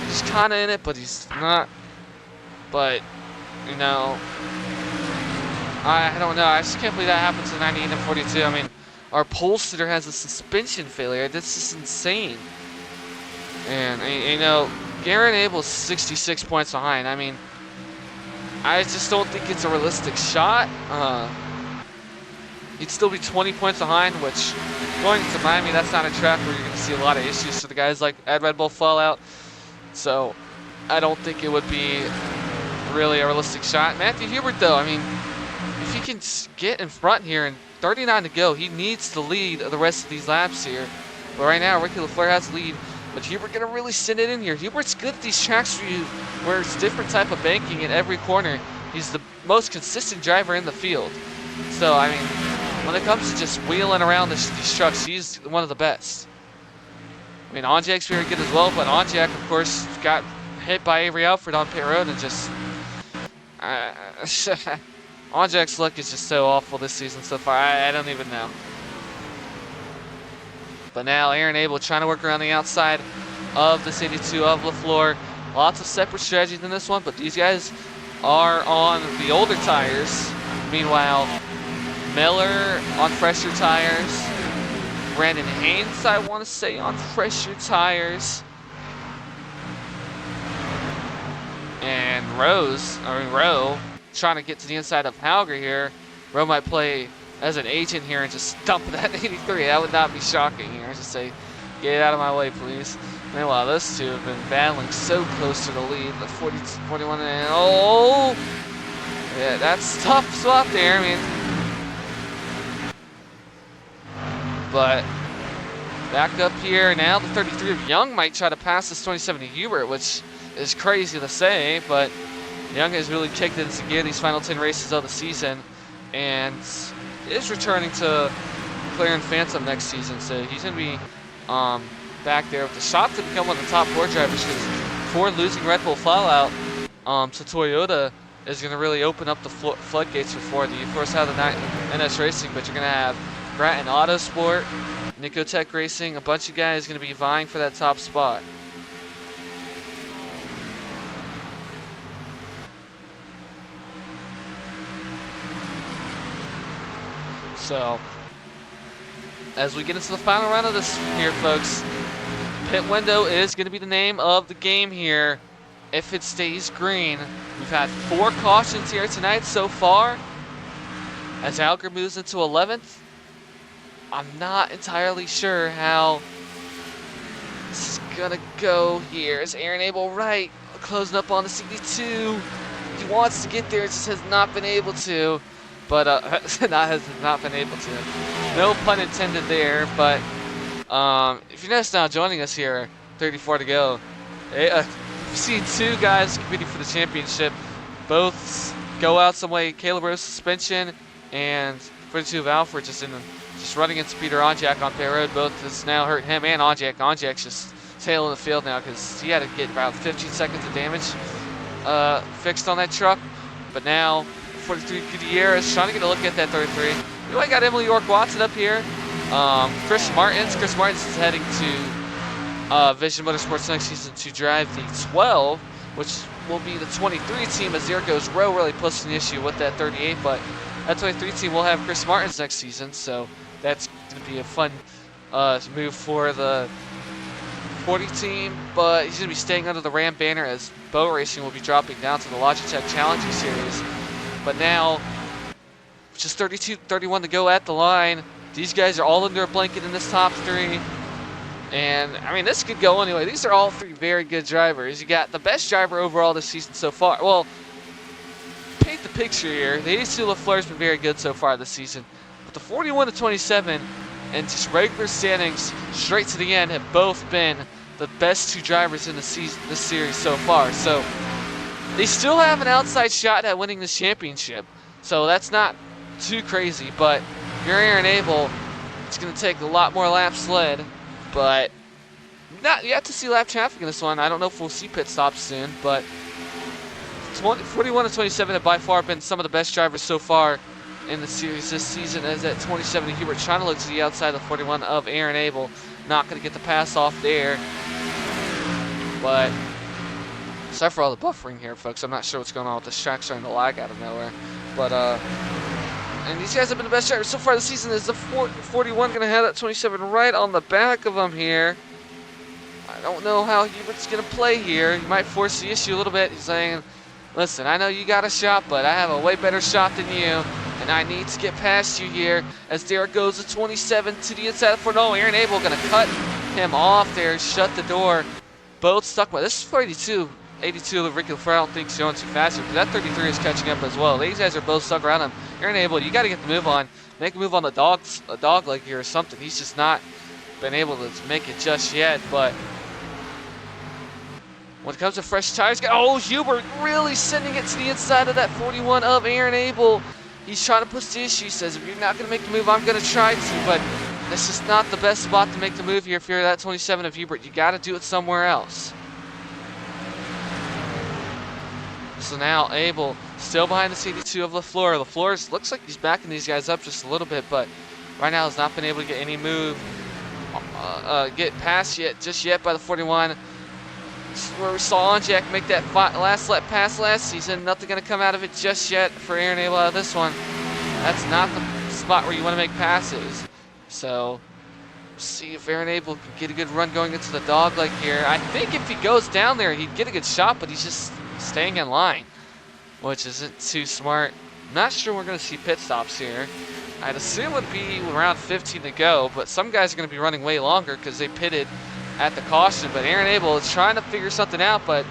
he's kind of in it, but he's not. But, you know, I don't know. I just can't believe that happens in 98 and 42. I mean, our pole sitter has a suspension failure. That's just insane. And, you know, Aaron Abel's 66 points behind. I mean, I just don't think it's a realistic shot. He'd still be 20 points behind, which going to Miami, that's not a track where you're going to see a lot of issues for the guys like at Red Bull Fallout. So I don't think it would be really a realistic shot. Matthew Hubert, though, I mean, if he can get in front here and 39 to go, he needs to lead the rest of these laps here. But right now, Ricky LaFleur has the lead. But Hubert gonna really send it in here. Hubert's good at these tracks where it's different type of banking in every corner. He's the most consistent driver in the field. So, I mean, when it comes to just wheeling around these trucks, he's one of the best. I mean, Onjak's very good as well, but Onjak, of course, got hit by Avery Alford on pit road and just... Onjak's luck is just so awful this season so far. I don't even know. But now Aaron Abel trying to work around the outside of this 82 of LaFleur. Lots of separate strategies in this one, but these guys are on the older tires. Meanwhile, Miller on fresher tires. Brandon Haynes, I want to say, on fresher tires. And Rowe, trying to get to the inside of Hauger here. Rowe might play as an agent here and just dump that 83. That would not be shocking here. Just say, get out of my way, please. Meanwhile, those two have been battling so close to the lead. The 40, 41, and oh! Yeah, that's a tough spot there. I mean, but back up here now. The 33 of Young might try to pass this 27 to Hubert, which is crazy to say, but Young has really kicked it into gear these final 10 races of the season, and is returning to McLaren Phantom next season, so he's going to be back there with the shot to become one of the top 4 drivers, because Ford losing Red Bull Fallout to Toyota is going to really open up the floodgates for Ford. You of course have the NS Racing, but you're going to have Grattan Autosport, Nicotech Racing, a bunch of guys going to be vying for that top spot. So, as we get into the final round of this here, folks, pit window is going to be the name of the game here. If it stays green, we've had 4 cautions here tonight so far. As Hauger moves into 11th, I'm not entirely sure how this is going to go here. Is Aaron Abel right? Closing up on the CD2. He wants to get there, just has not been able to. But has not been able to. No pun intended there. But if you're just now joining us here, 34 to go. You see 2 guys competing for the championship. Both go out some way. Caleb Rose suspension and 42 of Alford just running into Peter Onjak on pit road. Both has now hurt him and Onjak. Onjak's just tailing the field now because he had to get about 15 seconds of damage fixed on that truck. But now 43 Gutierrez trying to get a look at that 33. You know, I got Emily York Watson up here. Chris Martins is heading to Vision Motorsports next season to drive the 12, which will be the 23 team, as there goes Rowe really pushing the issue with that 38. But that 23 team will have Chris Martins next season, so that's going to be a fun move for the 40 team. But he's going to be staying under the Ram banner, as Bow Racing will be dropping down to the Logitech Challenger Series. But now, just 31 to go at the line. These guys are all under a blanket in this top 3. And, I mean, this could go anyway. These are all 3 very good drivers. You got the best driver overall this season so far. Well, paint the picture here. The 82 LaFleur's been very good so far this season. But the 41 to 27 and just regular standings straight to the end have both been the best 2 drivers in the this series so far. So they still have an outside shot at winning this championship. So that's not too crazy. But if you're Aaron Abel, it's going to take a lot more laps led. But not yet to see lap traffic in this one. I don't know if we'll see pit stops soon, but 41 and 27 have by far been some of the best drivers so far in the series this season, as at 27 Hubert trying to look to the outside of the 41 of Aaron Abel. Not going to get the pass off there. But sorry for all the buffering here, folks. I'm not sure what's going on with this track starting to lag out of nowhere. But, and these guys have been the best drivers so far this season. Is the 41 going to have that 27 right on the back of him here? I don't know how Hubert's going to play here. He might force the issue a little bit. He's saying, listen, I know you got a shot, but I have a way better shot than you, and I need to get past you here. As there goes the 27 to the inside for no. Aaron Abel going to cut him off there, shut the door. Both stuck by this is for 82. 82 of Ricky LaFleur, I don't think he's going too fast here, but that 33 is catching up as well. These guys are both stuck around him. Aaron Abel, you got to get the move on. Make a move on the dog leg here or something. He's just not been able to make it just yet, but when it comes to fresh tires, oh, Hubert really sending it to the inside of that 41 of Aaron Abel. He's trying to push the issue. He says, if you're not going to make the move, I'm going to try to, but that's just not the best spot to make the move here. If you're that 27 of Hubert, you got to do it somewhere else. So now Abel still behind the 82 of LaFleur. LaFleur looks like he's backing these guys up just a little bit, but right now has not been able to get any move, get past just yet by the 41. This is where we saw Onjak make that last lap pass last season. Nothing going to come out of it just yet for Aaron Abel out of this one. That's not the spot where you want to make passes. So, see if Aaron Abel can get a good run going into the dog leg here. I think if he goes down there, he'd get a good shot, but he's just staying in line, which isn't too smart. I'm not sure we're going to see pit stops here. I'd assume it would be around 15 to go, but some guys are going to be running way longer because they pitted at the caution. But Aaron Abel is trying to figure something out, but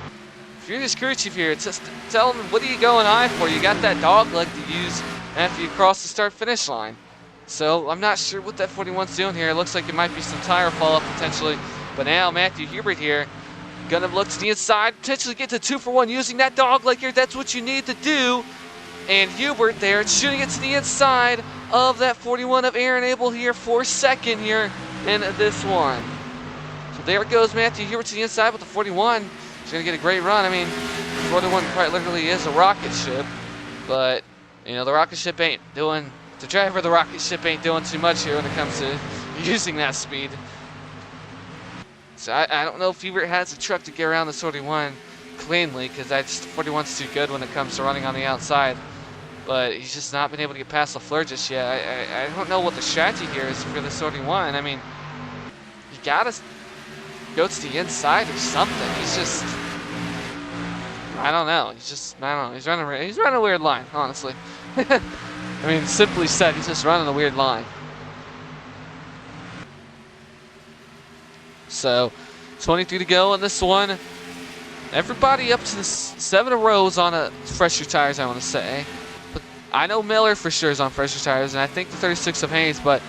if you're his crew chief here, it's just tell him, what are you going high for? You got that dog leg to use after you cross the start-finish line. So I'm not sure what that 41's doing here. It looks like it might be some tire fall-off potentially. But now Matthew Hubert here, gonna look to the inside, potentially get to 2 for 1 using that dog leg here. That's what you need to do. And Hubert there shooting it to the inside of that 41 of Aaron Abel here for second here in this one. So there goes Matthew Hubert to the inside with the 41. He's gonna get a great run. I mean, the 41 quite literally is a rocket ship, but you know, the rocket ship ain't doing, the driver of the rocket ship ain't doing too much here when it comes to using that speed. So I don't know if Hubert has a truck to get around this 41 cleanly, because that's 41's too good when it comes to running on the outside. But he's just not been able to get past LaFleur just yet. I don't know what the strategy here is for this 41. I mean, you gotta go to the inside or something. He's just, I don't know. He's running a weird line, honestly. I mean, simply said, he's just running a weird line. So, 23 to go in this one. Everybody up to the 7 rows on fresher tires, I want to say. But I know Miller for sure is on fresher tires, and I think the 36 of Haynes, but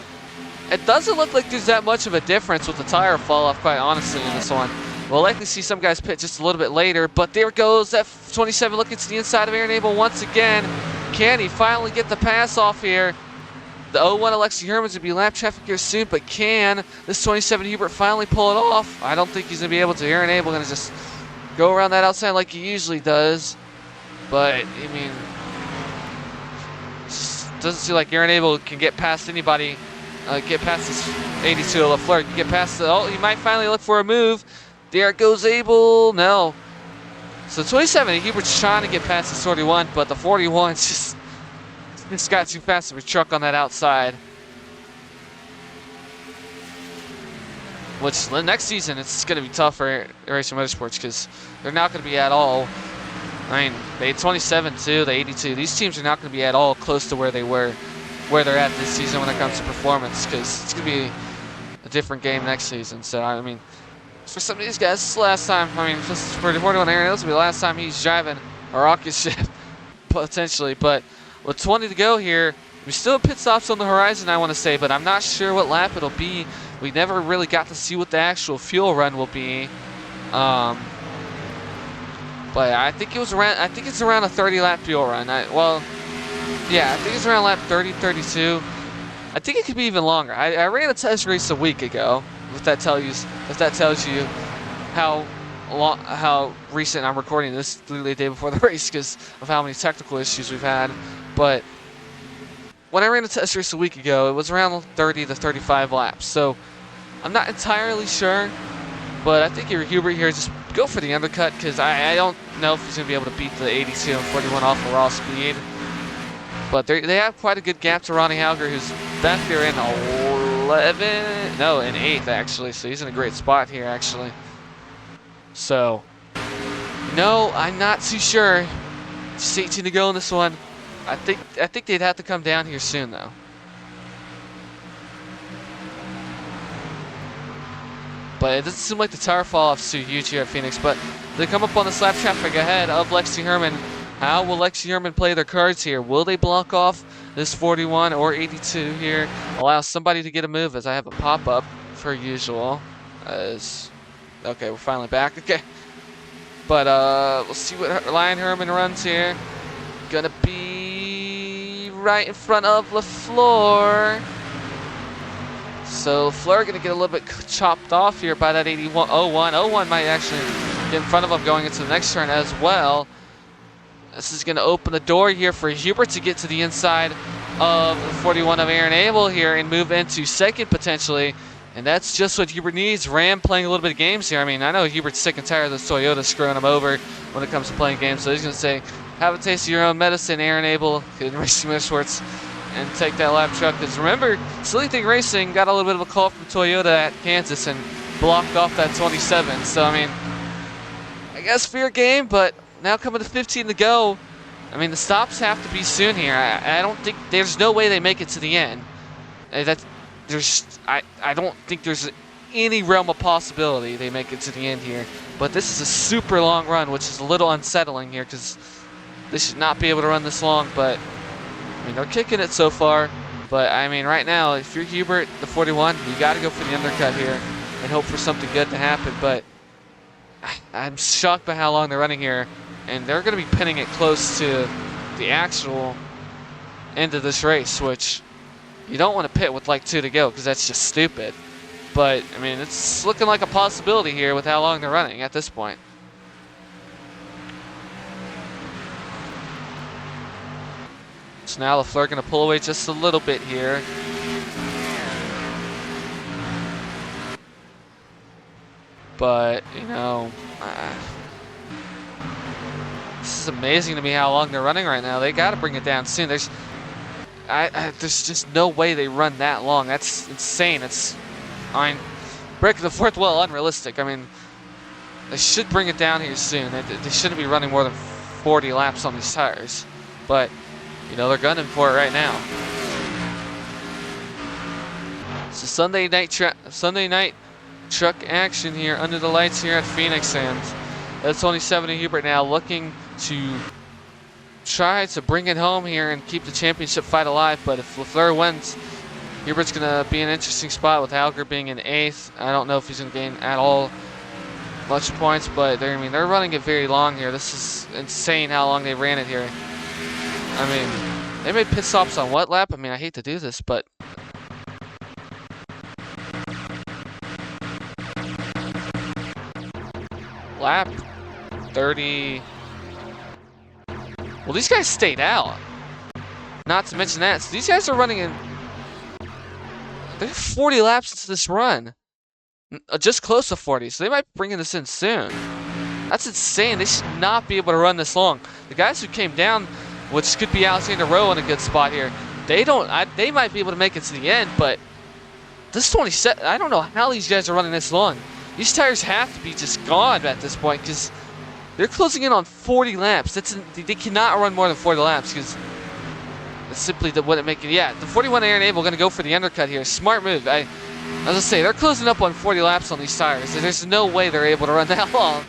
it doesn't look like there's that much of a difference with the tire fall-off, quite honestly, in this one. We'll likely see some guys pit just a little bit later, but there goes that 27 looking to the inside of Aaron Abel once again. Can he finally get the pass off here? The 01 Alexi Herman's going to be lap traffic here soon, but can this 27 Hubert finally pull it off? I don't think he's going to be able to. Aaron Abel going to just go around that outside like he usually does. But, I mean, doesn't seem like Aaron Abel can get past anybody, get past this 82 of LaFleur. Can get past the, oh, he might finally look for a move. There goes Abel. No. So 27 Hubert's trying to get past the 41, but the 41's just got too fast of a truck on that outside. Which next season it's going to be tough for Racing Motorsports because they're not going to be at all. I mean, they had 27 too, the 82. These teams are not going to be at all close to where they were, where they're at this season when it comes to performance, because it's going to be a different game next season. So I mean, for some of these guys, this is the last time. I mean, just for the 41 Aaron, this will be the last time he's driving a rocket ship potentially, but. With 20 to go here, we still have pit stops on the horizon, I want to say, but I'm not sure what lap it'll be. We never really got to see what the actual fuel run will be. But I think it was around. I think it's around a 30-lap fuel run. Yeah, I think it's around lap 30, 32. I think it could be even longer. I ran a test race a week ago, if that tells you how recent I'm recording this, literally the day before the race, because of how many technical issues we've had. But when I ran a test race a week ago, it was around 30 to 35 laps. So I'm not entirely sure, but I think Hubert here, just go for the undercut, because I don't know if he's going to be able to beat the 82 and 41 off the raw speed. But they have quite a good gap to Ronnie Hauger, who's back there in 8th actually. So he's in a great spot here actually. So, no, I'm not too sure. Just 18 to go in this one. I think they'd have to come down here soon though. But it doesn't seem like the tire fall off's too huge here at Phoenix. But they come up on the slap traffic ahead of Lexi Herman. How will Lexi Herman play their cards here? Will they block off this 41 or 82 here? Allow somebody to get a move, as I have a pop-up per usual. Okay, we're finally back. Okay. But we'll see what Ryan Herman runs here. Gonna be right in front of LaFleur. So LaFleur gonna get a little bit chopped off here by that 81. 01 might actually get in front of him going into the next turn as well. This is gonna open the door here for Hubert to get to the inside of the 41 of Aaron Abel here and move into second potentially. And that's just what Hubert needs. Ram playing a little bit of games here. I mean, I know Hubert's sick and tired of this Toyota screwing him over when it comes to playing games. So he's going to say, have a taste of your own medicine, Aaron Abel, in Racing Motorsports, and take that lap truck. Because remember, Silly Thing Racing got a little bit of a call from Toyota at Kansas and blocked off that 27. So, I mean, I guess fair game, but now coming to 15 to go. I mean, the stops have to be soon here. I don't think, there's no way they make it to the end. I don't think there's any realm of possibility they make it to the end here. But this is a super long run, which is a little unsettling here because they should not be able to run this long. But, I mean, they're kicking it so far. But, I mean, right now, if you're Hubert, the 41, you got to go for the undercut here and hope for something good to happen. But I'm shocked by how long they're running here. And they're going to be pinning it close to the actual end of this race, which you don't want to pit with like 2 to go because that's just stupid. But, I mean, it's looking like a possibility here with how long they're running at this point. So now LaFleur going to pull away just a little bit here. But, you know, this is amazing to me how long they're running right now. They got to bring it down soon. There's just no way they run that long. That's insane. I mean, breaking the fourth wall, unrealistic. I mean, they should bring it down here soon. They shouldn't be running more than 40 laps on these tires. But, you know, they're gunning for it right now. So Sunday night truck action here under the lights here at Phoenix, and that's only 70 Hubert now looking to try to bring it home here and keep the championship fight alive. But if LaFleur wins, Hubert's going to be an interesting spot with Hauger being in 8th. I don't know if he's going to gain at all much points, but they're running it very long here. This is insane how long they ran it here. I mean, they made pit stops on what lap? I mean, I hate to do this, but lap 30. Well, these guys stayed out. Not to mention that. So these guys are running in. They're 40 laps into this run. Just close to 40. So they might be bringing this in soon. That's insane. They should not be able to run this long. The guys who came down, which could be Alexander Rowe in a good spot here, they might be able to make it to the end, but this 27, I don't know how these guys are running this long. These tires have to be just gone at this point because they're closing in on 40 laps. They cannot run more than 40 laps because it's simply wouldn't make it. Yeah, the 41 Aaron Abel going to go for the undercut here. Smart move. As I say, they're closing up on 40 laps on these tires. There's no way they're able to run that long.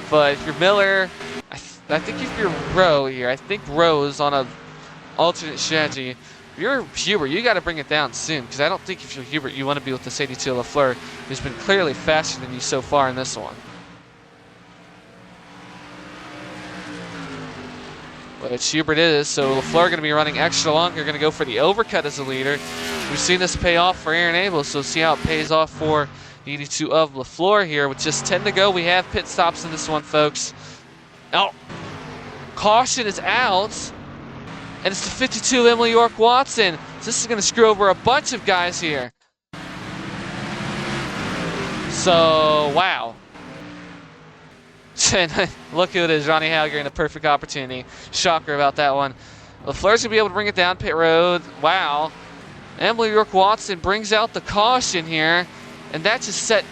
But if you're Miller, I think if you're Rowe here, I think Rowe is on a alternate strategy. If you're Hubert, you got to bring it down soon because I don't think if you're Hubert, you want to be with this 82 LaFleur, who's been clearly faster than you so far in this one. Which Hubert is, so LaFleur going to be running extra long. You're going to go for the overcut as a leader. we've seen this pay off for Aaron Abel, so see how it pays off for the 82 of LaFleur here. With just 10 to go, we have pit stops in this one, folks. Oh, caution is out, and it's the 52 Emily York Watson. So this is going to screw over a bunch of guys here. So, wow. Look who it is, Ronnie Hauger in a perfect opportunity. Shocker about that one. LaFleur's going to be able to bring it down pit road. Wow. Emily York Watson brings out the caution here, and that just set...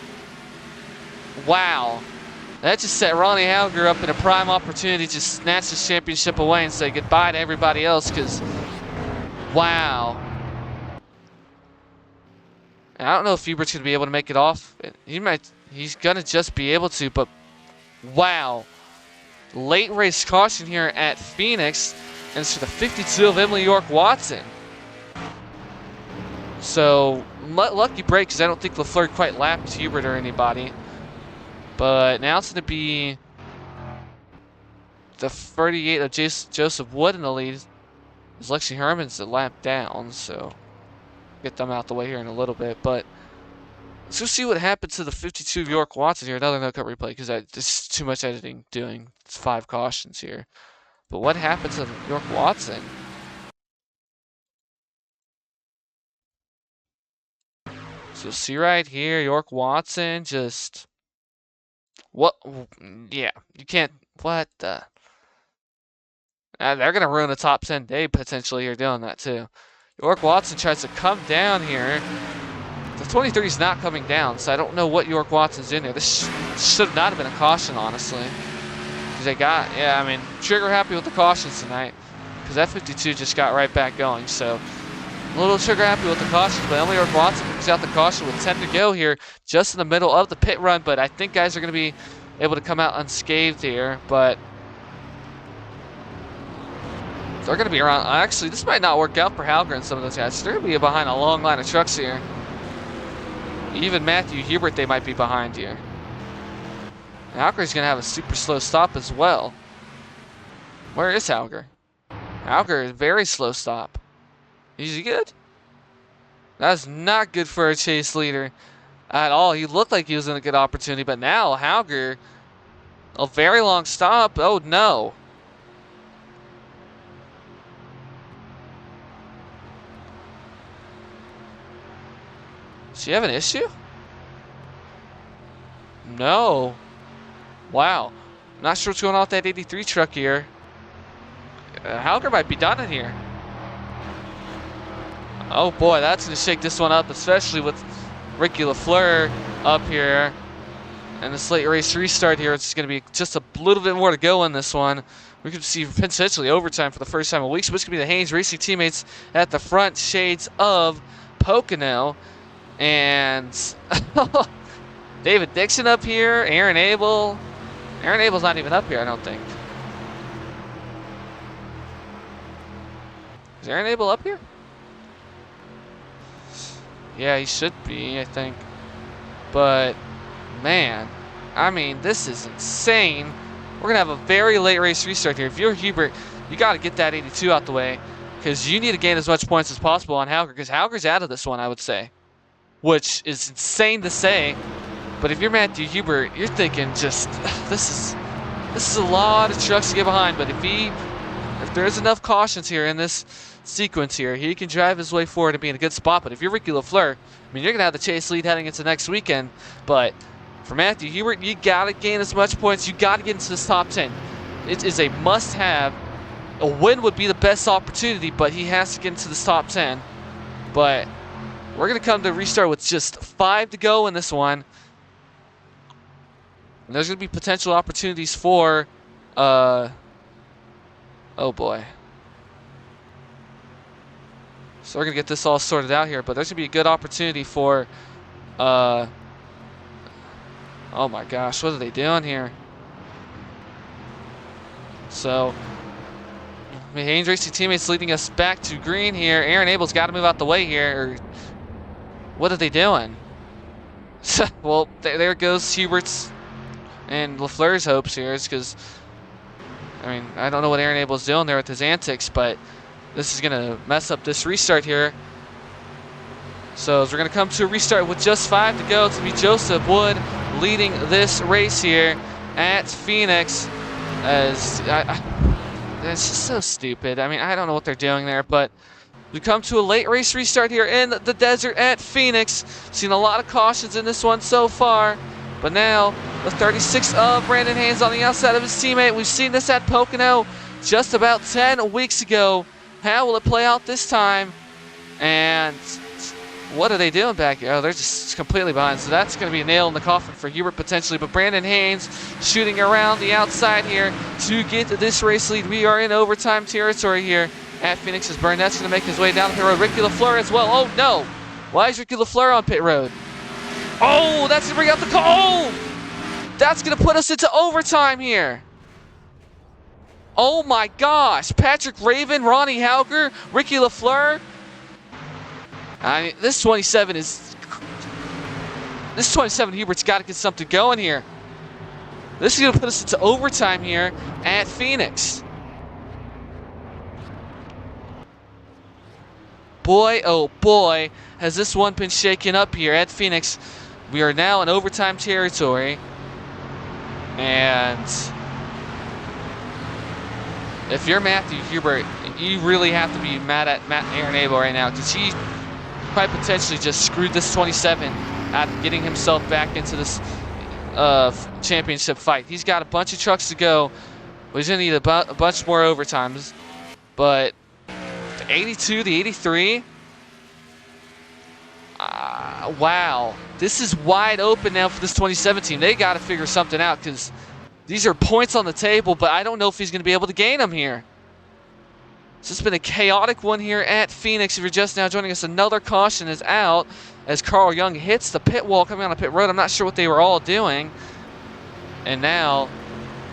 Wow. That just set Ronnie Hauger up in a prime opportunity to snatch this championship away and say goodbye to everybody else, because... Wow. And I don't know if Hubert's going to be able to make it off. He's going to just be able to, but... Wow. Late race caution here at Phoenix, and it's for the 52 of Emily York Watson. So, lucky break, because I don't think LaFleur quite lapped Hubert or anybody. But now it's going to be the 38 of Joseph Wood in the lead. As Lexi Herman's a lap down, so get them out the way here in a little bit. But let's go see what happened to the 52 of York Watson here. Another no-cut replay, because there's too much editing doing. It's 5 cautions here. But what happened to York Watson? So see right here, York Watson just... What? Yeah, you can't... What the... they're going to ruin the top 10 day potentially here doing that too. York Watson tries to come down here. The 23 is not coming down, so I don't know what York Watson's in there. This should not have been a caution, honestly. Because they got... Yeah, I mean, trigger happy with the cautions tonight. Because that 52 just got right back going, so... A little trigger happy with the cautions, but Emily York Watson brings out the caution with 10 to go here, just in the middle of the pit run. But I think guys are going to be able to come out unscathed here. But they're going to be around. Actually, this might not work out for Hauger and some of those guys. They're going to be behind a long line of trucks here. Even Matthew Hubert, they might be behind here. Hauger's going to have a super slow stop as well. Where is Hauger? Hauger is very slow stop. Is he good? That's not good for a chase leader at all. He looked like he was in a good opportunity, but now Hauger, a very long stop. Oh no. Does he have an issue? No. Wow. Not sure what's going on with that 83 truck here. Hauger might be done in here. Oh boy, that's going to shake this one up, especially with Ricky LaFleur up here. And this late race restart here, it's going to be just a little bit more to go in this one. We could see potentially overtime for the first time in weeks. This could be the Haynes Racing teammates at the front shades of Pocono. And David Dixon up here, Aaron Abel. Aaron Abel's not even up here, I don't think. Is Aaron Abel up here? Yeah, he should be, I think. But, man, I mean, this is insane. We're going to have a very late race restart here. If you're Hubert, you got to get that 82 out the way, because you need to gain as much points as possible on Hauger, because Hauger's out of this one, I would say. Which is insane to say. But if you're Matthew Hubert, you're thinking just, this is a lot of trucks to get behind. But if there's enough cautions here in this sequence here, he can drive his way forward and be in a good spot. But if you're Ricky LaFleur, I mean, you're going to have the chase lead heading into next weekend. But for Matthew Hubert, you got to gain as much points. You got to get into this top 10. It is a must-have. A win would be the best opportunity, but he has to get into this top 10. But we're going to come to restart with just 5 to go in this one. And there's going to be potential opportunities for, oh boy. So we're going to get this all sorted out here, but there's going to be a good opportunity for, oh my gosh, what are they doing here? So, I mean, Haynes Racing teammates leading us back to green here. Aaron Abel's got to move out the way here. What are they doing? Well, there goes Hubert's and LaFleur's hopes here, is because, I mean, I don't know what Aaron Abel's doing there with his antics, but this is going to mess up this restart here. So as we're going to come to a restart with just 5 to go, it's going to be Joseph Wood leading this race here at Phoenix. It's just so stupid. I mean, I don't know what they're doing there, but we come to a late race restart here in the desert at Phoenix. Seen a lot of cautions in this one so far, but now the 36 of Brandon Haynes on the outside of his teammate. We've seen this at Pocono just about 10 weeks ago. How will it play out this time? And what are they doing back here? Oh, they're just completely behind. So that's going to be a nail in the coffin for Hubert potentially. But Brandon Haynes shooting around the outside here to get this race lead. We are in overtime territory here at Phoenix as Burnett's going to make his way down the pit road. Ricky LaFleur as well. Oh, no. Why is Ricky LaFleur on pit road? Oh, that's going to bring out the call. Oh, that's going to put us into overtime here. Oh, my gosh. Patrick Raven, Ronnie Hauger, Ricky LaFleur. I mean, this 27 Hubert's got to get something going here. This is going to put us into overtime here at Phoenix. Boy, oh boy, has this one been shaken up here at Phoenix. We are now in overtime territory. And if you're Matthew Hubert, you really have to be mad at Aaron Abel right now, because he quite potentially just screwed this 27 out of getting himself back into this championship fight. He's got a bunch of trucks to go. He's going to need a bunch more overtimes. But the 82, the 83. Wow. This is wide open now for this 2017. They got to figure something out, because these are points on the table, but I don't know if he's going to be able to gain them here. So it's been a chaotic one here at Phoenix. If you're just now joining us, another caution is out as Carl Young hits the pit wall coming on the pit road. I'm not sure what they were all doing. And now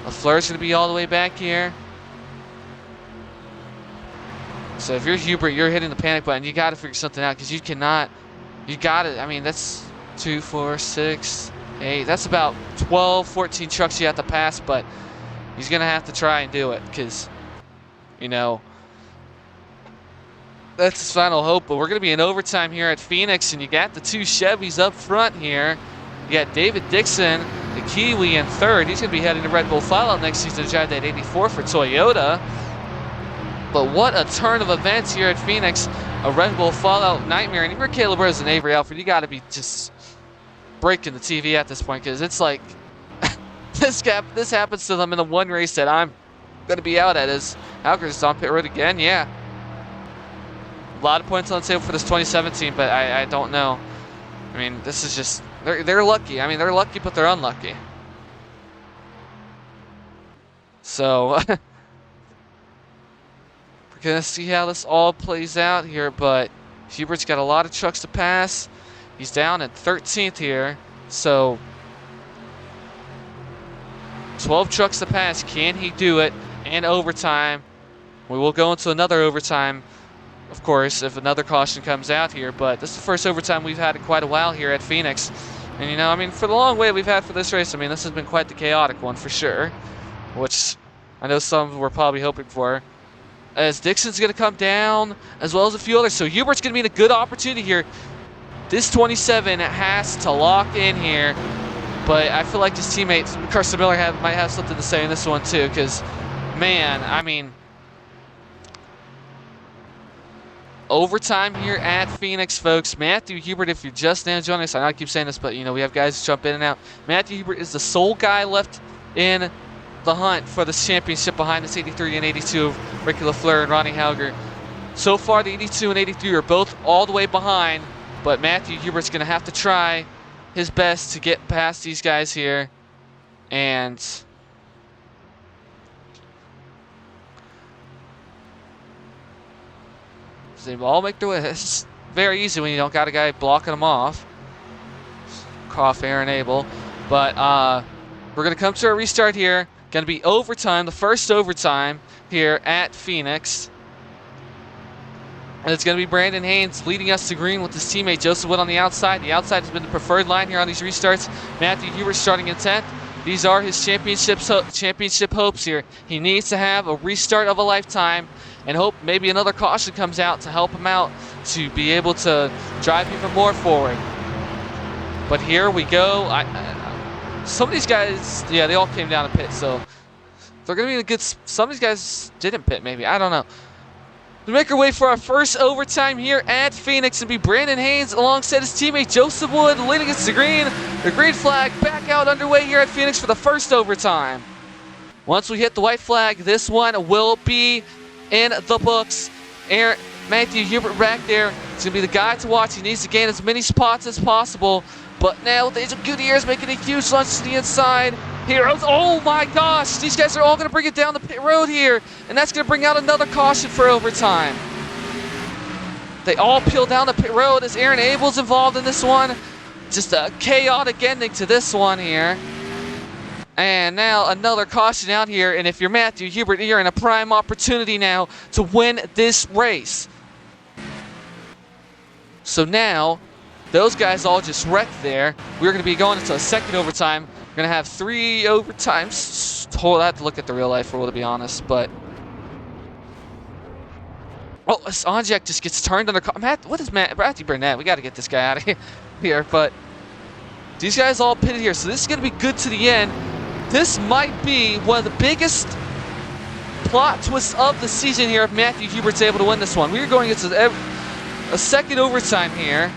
LaFleur's going to be all the way back here. So if you're Hubert, you're hitting the panic button. You got to figure something out, because you cannot. You got it. I mean, that's 2, 4, 6, 8. That's about 12, 14 trucks you have to pass, but he's going to have to try and do it, because, you know, that's his final hope. But we're going to be in overtime here at Phoenix, and you got the 2 Chevys up front here. You got David Dixon, the Kiwi, in third. He's going to be heading to Red Bull Fallout next season to drive that 84 for Toyota. But what a turn of events here at Phoenix. A Red Bull Fallout nightmare. And if you're Caleb Rose and Avery Alford, you got to be just breaking the TV at this point, because it's like this happens to them in the one race that I'm going to be out at. Is Hauger's on pit road again? Yeah. A lot of points on the table for this 2017, but I don't know. I mean, this is just, they're lucky. I mean, they're lucky, but they're unlucky. So we're going to see how this all plays out here, but Hubert's got a lot of trucks to pass. He's down at 13th here, so 12 trucks to pass. Can he do it in overtime? We will go into another overtime, of course, if another caution comes out here, but this is the first overtime we've had in quite a while here at Phoenix. And, you know, I mean, for the long wait we've had for this race, I mean, this has been quite the chaotic one for sure, which I know some were probably hoping for. As Dixon's going to come down, as well as a few others. So Hubert's going to be in a good opportunity here. This 27 has to lock in here, but I feel like his teammate Carson Miller might have something to say in this one too, because, man, I mean, overtime here at Phoenix, folks. Matthew Hubert, if you're just now joining us, I know I keep saying this, but, you know, we have guys jump in and out. Matthew Hubert is the sole guy left in the hunt for this championship behind this 83 and 82 of Ricky LaFleur and Ronnie Hauger. So far, the 82 and 83 are both all the way behind, but Matthew Hubert's going to have to try his best to get past these guys here. And they all make their way. It's very easy when you don't got a guy blocking them off. Cough, Aaron Abel. But we're going to come to a restart here. Going to be overtime, the first overtime here at Phoenix. And it's going to be Brandon Haynes leading us to green with his teammate Joseph Wood on the outside. The outside has been the preferred line here on these restarts. Matthew Hubert starting in 10th. These are his championship hopes here. He needs to have a restart of a lifetime and hope maybe another caution comes out to help him out to be able to drive even more forward. But here we go. Some of these guys, yeah, they all came down to pit, so they're going to be in a good... Some of these guys didn't pit, maybe. I don't know. We make our way for our first overtime here at Phoenix and be Brandon Haynes alongside his teammate Joseph Wood leading against the green. The green flag back out underway here at Phoenix for the first overtime. Once we hit the white flag, this one will be in the books. Matthew Hubert back there is going to be the guy to watch. He needs to gain as many spots as possible. But now Angel Gutierrez making a huge lunge to the inside. Here, oh my gosh, these guys are all going to bring it down the pit road here, and that's going to bring out another caution for overtime. They all peel down the pit road as Aaron Abel's involved in this one. Just a chaotic ending to this one here. And now another caution out here, and if you're Matthew Hubert, you're in a prime opportunity now to win this race. So now, those guys all just wrecked there. We're going to be going into a second overtime. We're going to have 3 overtimes. I have to look at the real life rule, to be honest, but... Oh, Onjek just gets turned under... What is Matthew Burnett? We got to get this guy out of here, but... These guys all pitted here, so this is going to be good to the end. This might be one of the biggest plot twists of the season here if Matthew Hubert's able to win this one. We're going into a second overtime here.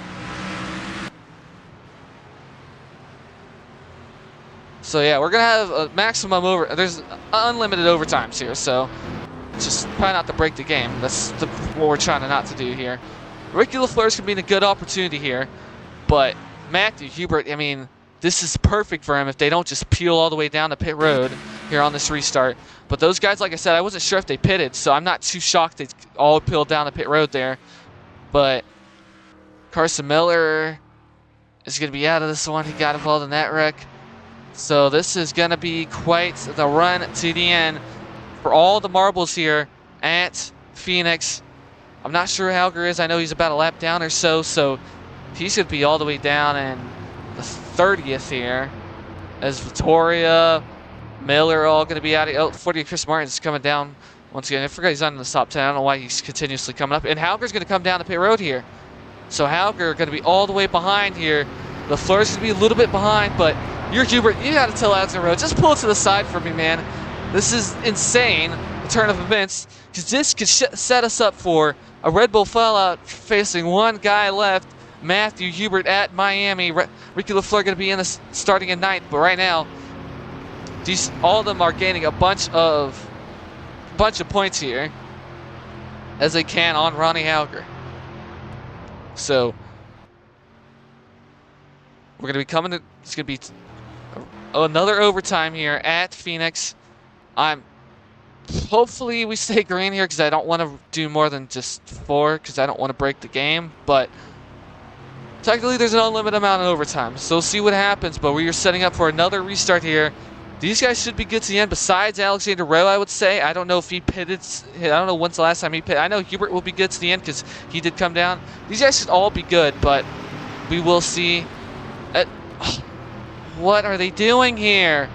So yeah, we're gonna have a maximum there's unlimited overtimes here, so just try not to break the game. That's what we're trying not to do here. Ricky LaFleur's gonna be in a good opportunity here, but Matthew Hubert, I mean, this is perfect for him if they don't just peel all the way down the pit road here on this restart. But those guys, like I said, I wasn't sure if they pitted, so I'm not too shocked they all peeled down the pit road there. But Carson Miller is gonna be out of this one. He got involved in that wreck. So this is going to be quite the run to the end for all the marbles here at Phoenix. I'm not sure how Halger is. I know he's about a lap down or so, so he should be all the way down in the 30th here. As Vittoria, Miller all going to be out of... Oh, 40 Chris Martin's coming down once again. I forgot he's on the top 10. I don't know why he's continuously coming up. And Halger's going to come down the pit road here. So Halger going to be all the way behind here. The Fleur's going to be a little bit behind, but... You're Hubert, you gotta tell Adson Road, just pull it to the side for me, man. This is insane, the turn of events, because this could set us up for a Red Bull fallout facing one guy left, Matthew Hubert at Miami. Ricky LaFleur gonna be in the starting at 9th, but right now, all of them are gaining a bunch of points here, as they can on Ronnie Halger. So, we're gonna be coming to, it's gonna be another overtime here at Phoenix. Hopefully we stay green here because I don't want to do more than just 4 because I don't want to break the game. But technically there's an unlimited amount of overtime, so we'll see what happens. But we are setting up for another restart here. These guys should be good to the end. Besides Alexander Rowe, I would say. I don't know if he pitted. I don't know when's the last time he pitted. I know Hubert will be good to the end because he did come down. These guys should all be good, but we will see. What are they doing here?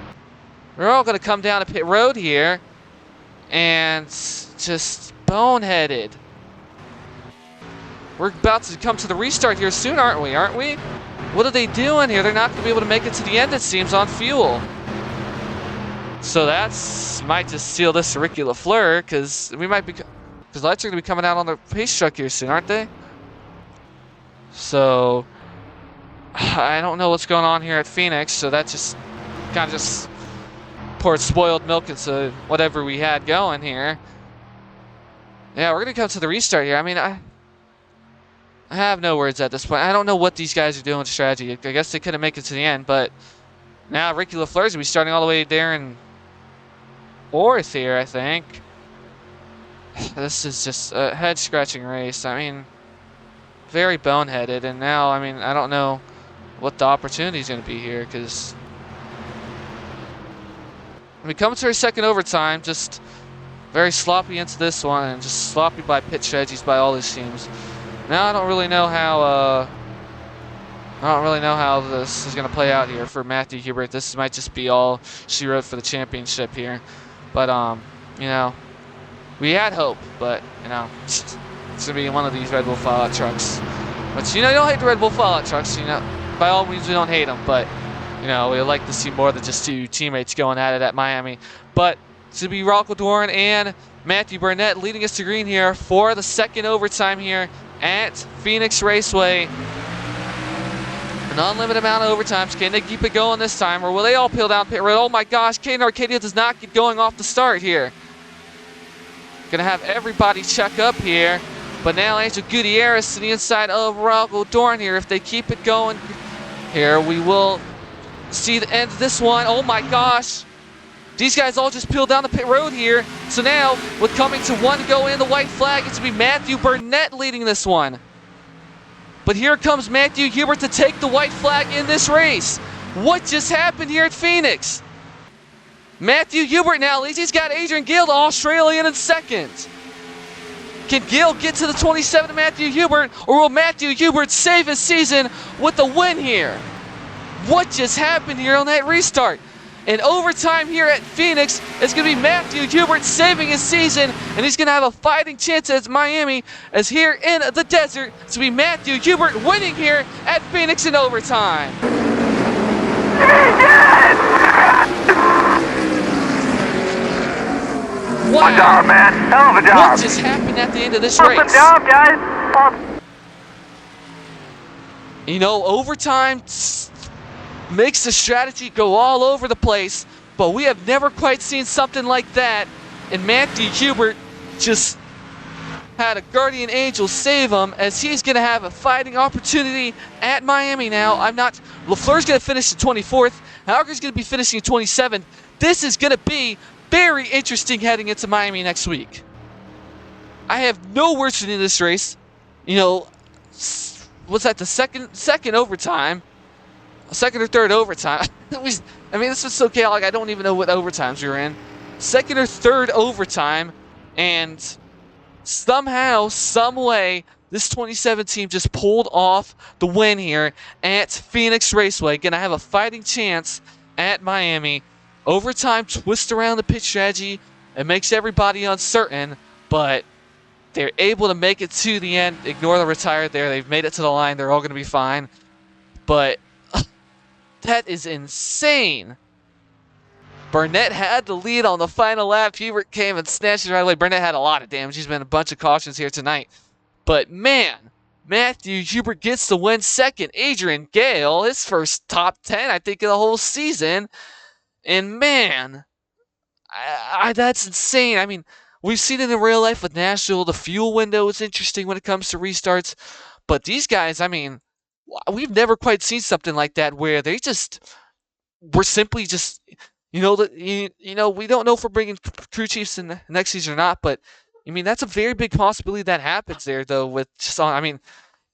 They're all going to come down a pit road here and just boneheaded. We're about to come to the restart here soon, aren't we? What are they doing here? They're not going to be able to make it to the end, it seems, on fuel. So that's might just seal this to Ricky LaFleur because lights are going to be coming out on the pace truck here soon, aren't they? So I don't know what's going on here at Phoenix, so that just kind of just poured spoiled milk into whatever we had going here. Yeah, we're going to come to the restart here. I mean, I have no words at this point. I don't know what these guys are doing with strategy. I guess they couldn't make it to the end, but now Ricky LaFleur's going to be starting all the way there in 4th here, I think. This is just a head-scratching race. I mean, very boneheaded, and now, I mean, I don't know what the opportunity is going to be here, because we come to our second overtime, just very sloppy into this one, and just sloppy by pit strategies by all these teams. Now I don't really know how this is going to play out here for Matthew Hubert. This might just be all she wrote for the championship here, but you know, we had hope, but you know, it's to be in one of these Red Bull Fallout trucks. But, you don't hate the Red Bull Fallout trucks. By all means, we don't hate them. But, we like to see more than just two teammates going at it at Miami. But to be Rocco Doran and Matthew Burnett leading us to green here for the second overtime here at Phoenix Raceway. An unlimited amount of overtimes. Can they keep it going this time, or will they all peel down pit road? Oh my gosh, Caden Arcadia does not get going off the start here. Gonna have everybody check up here, but now Angel Gutierrez to the inside of Rocco Doran here. If they keep it going here, we will see the end of this one. Oh my gosh. These guys all just peeled down the pit road here. So now, with coming to one go in the white flag, it's going to be Matthew Burnett leading this one. But here comes Matthew Hubert to take the white flag in this race. What just happened here at Phoenix? Matthew Hubert now leads. He's got Adrian Gale, the Australian, in second. Can Gale get to the 27 of Matthew Hubert, or will Matthew Hubert save his season with the win here? What just happened here on that restart? In overtime here at Phoenix, it's going to be Matthew Hubert saving his season, and he's going to have a fighting chance at Miami, as here in the desert, it's going to be Matthew Hubert winning here at Phoenix in overtime. Wow. Good job, man. Hell of a job. What just happened at the end of this race? Awesome job, guys. Overtime makes the strategy go all over the place, but we have never quite seen something like that. And Matthew Hubert just had a guardian angel save him, as he's going to have a fighting opportunity at Miami now. LaFleur's going to finish in 24th. Hauger's going to be finishing in 27th. This is going to be very interesting heading into Miami next week. I have no words for this race. What's that, the second overtime? Second or third overtime. This was so chaotic, I don't even know what overtimes we were in. Second or third overtime, and somehow, some way, this 27 team just pulled off the win here at Phoenix Raceway. Gonna have a fighting chance at Miami. Overtime twist around the pit strategy. It makes everybody uncertain, but they're able to make it to the end. Ignore the retired there. They've made it to the line. They're all going to be fine. But that is insane. Burnett had the lead on the final lap. Hubert came and snatched it right away. Burnett had a lot of damage. He's been a bunch of cautions here tonight. But man, Matthew Hubert gets the win. Second, Adrian Gale, his first top 10, I think, of the whole season. And man, that's insane. We've seen it in real life with Nashville. The fuel window is interesting when it comes to restarts. But these guys, we've never quite seen something like that where they were simply just, we don't know if we're bringing crew chiefs in the next season or not. But, that's a very big possibility that happens there, though, with I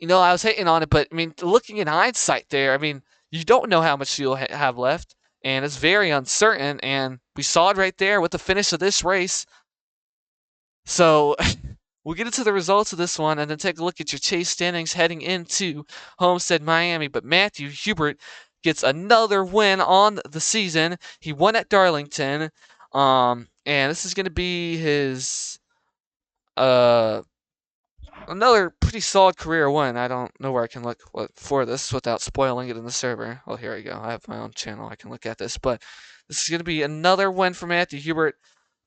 was hating on it. But, looking in hindsight there, you don't know how much fuel have left. And it's very uncertain, and we saw it right there with the finish of this race. So we'll get into the results of this one and then take a look at your chase standings heading into Homestead, Miami. But Matthew Hubert gets another win on the season. He won at Darlington, and this is going to be his another pretty solid career win. I don't know where I can look for this without spoiling it in the server. Well, here we go. I have my own channel. I can look at this. But this is going to be another win for Matthew Hubert.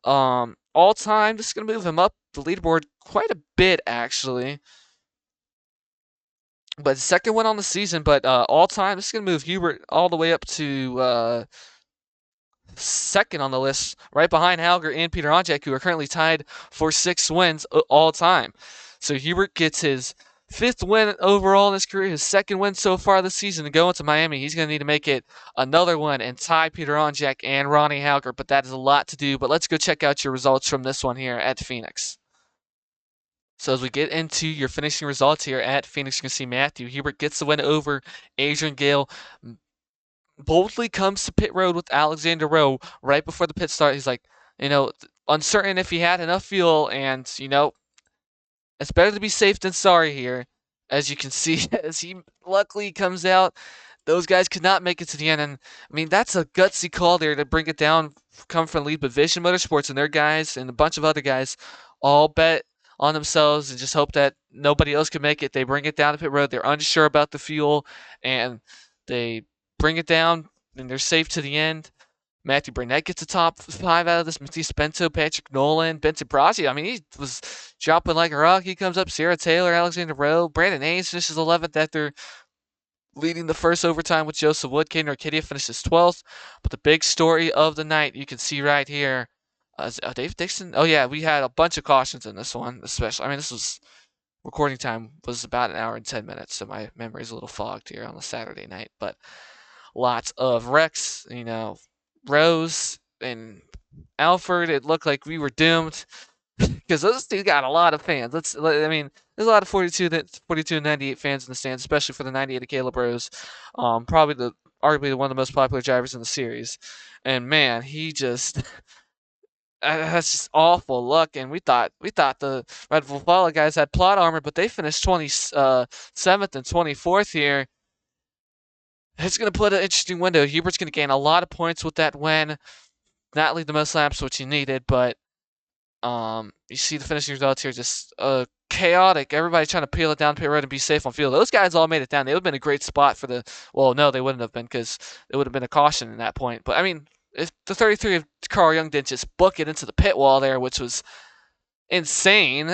All time, this is going to move him up the leaderboard quite a bit, actually. But second win on the season. But all time, this is going to move Hubert all the way up to second on the list, right behind Halger and Peter Onjak, who are currently tied for 6 wins all time. So Hubert gets his 5th win overall in his career, his 2nd win so far this season. To go into Miami, he's going to need to make it another one and tie Peter Onjak and Ronnie Halger, but that is a lot to do. But let's go check out your results from this one here at Phoenix. So as we get into your finishing results here at Phoenix, you can see Matthew Hubert gets the win over Adrian Gale. Boldly comes to pit road with Alexander Rowe right before the pit start. He's like, uncertain if he had enough fuel, and, it's better to be safe than sorry here. As you can see, as he luckily comes out, those guys could not make it to the end. And, that's a gutsy call there to bring it down, come from lead. But Vision Motorsports and their guys and a bunch of other guys all bet on themselves and just hope that nobody else can make it. They bring it down to pit road. They're unsure about the fuel, and they bring it down, and they're safe to the end. Matthew Burnett gets the top 5 out of this. Matisse Bento, Patrick Nolan, Benson Brasi. I mean, he was dropping like a rock. He comes up. Sarah Taylor, Alexander Rowe, Brandon Hayes finishes 11th after leading the first overtime with Joseph Wood. Caden Arcadia finishes 12th. But the big story of the night, you can see right here, Dave Dixon. Oh yeah, we had a bunch of cautions in this one, especially. I mean, this was recording time was about an hour and 10 minutes, so my memory's a little fogged here on the Saturday night. But lots of wrecks, Rose and Alford. It looked like we were doomed because those two got a lot of fans. There's a lot of 42 and 98 fans in the stands, especially for the 98 of Caleb Rose. Probably arguably one of the most popular drivers in the series. And man, he just that's just awful luck. And we thought the Red Bull Follow guys had plot armor, but they finished 27th and 24th here. It's going to put an interesting window. Hubert's going to gain a lot of points with that win. Not lead the most laps, which he needed, but you see the finishing results here, just chaotic. Everybody trying to peel it down pit road and be safe on field. Those guys all made it down. They would have been a great spot for the. Well, no, they wouldn't have been because it would have been a caution in that point. But I mean, if the 33 of Carl Young didn't just book it into the pit wall there, which was insane.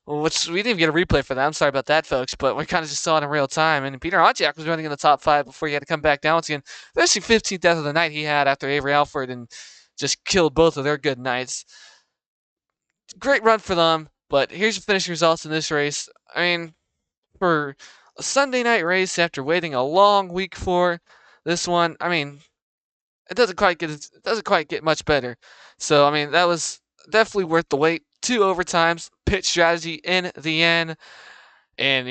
Which we didn't even get a replay for that. I'm sorry about that, folks, but we kind of just saw it in real time. And Peter Honchak was running in the top 5 before he had to come back down once again. Especially 15th death of the night he had after Avery Alford and just killed both of their good nights. Great run for them, but here's your finishing results in this race. I mean, for a Sunday night race after waiting a long week for this one, I mean, it doesn't quite get much better. So I mean, that was definitely worth the wait. 2 overtimes, pit strategy in the end, and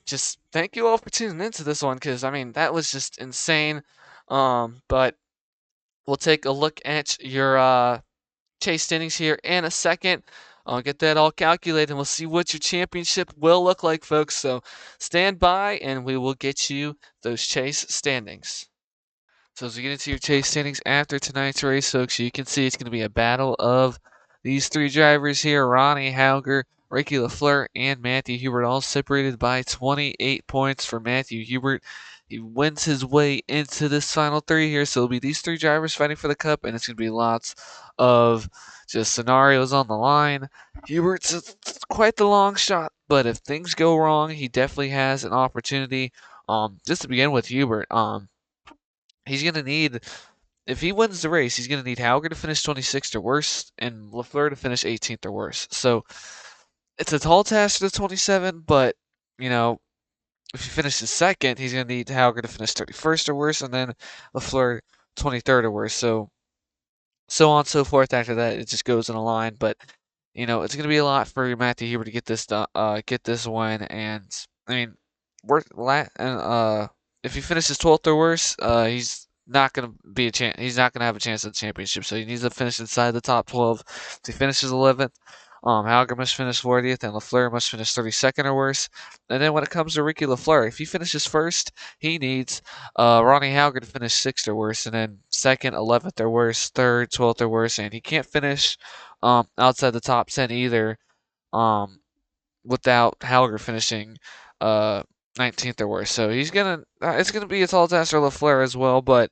just thank you all for tuning into this one because I mean that was just insane. But we'll take a look at your chase standings here in a second. I'll get that all calculated and we'll see what your championship will look like, folks. So stand by and we will get you those chase standings. So as we get into your chase standings after tonight's race, folks, you can see it's going to be a battle of these 3 drivers here, Ronnie Hauger, Ricky LaFleur, and Matthew Hubert, all separated by 28 points for Matthew Hubert. He wins his way into this final 3 here, so it'll be these 3 drivers fighting for the cup, and it's going to be lots of just scenarios on the line. Hubert's quite the long shot, but if things go wrong, he definitely has an opportunity. Just to begin with Hubert, he's going to need, if he wins the race, he's going to need Hauger to finish 26th or worse and LaFleur to finish 18th or worse. So it's a tall task for the 27, but, if he finishes second, he's going to need Hauger to finish 31st or worse and then LaFleur 23rd or worse. So on and so forth after that. It just goes in a line. But, it's going to be a lot for Matthew Huber to get this win. And, I mean, if he finishes 12th or worse, he's not going to be a chance. He's not going to have a chance at the championship. So he needs to finish inside the top 12. If he finishes 11th, Hauger must finish 40th, and LaFleur must finish 32nd or worse. And then when it comes to Ricky LaFleur, if he finishes first, he needs Ronnie Hauger to finish 6th or worse, and then 2nd, 11th or worse, 3rd, 12th or worse, and he can't finish outside the top 10 either without Hauger finishing 19th or worse. So it's gonna be a tall task for LaFleur as well, but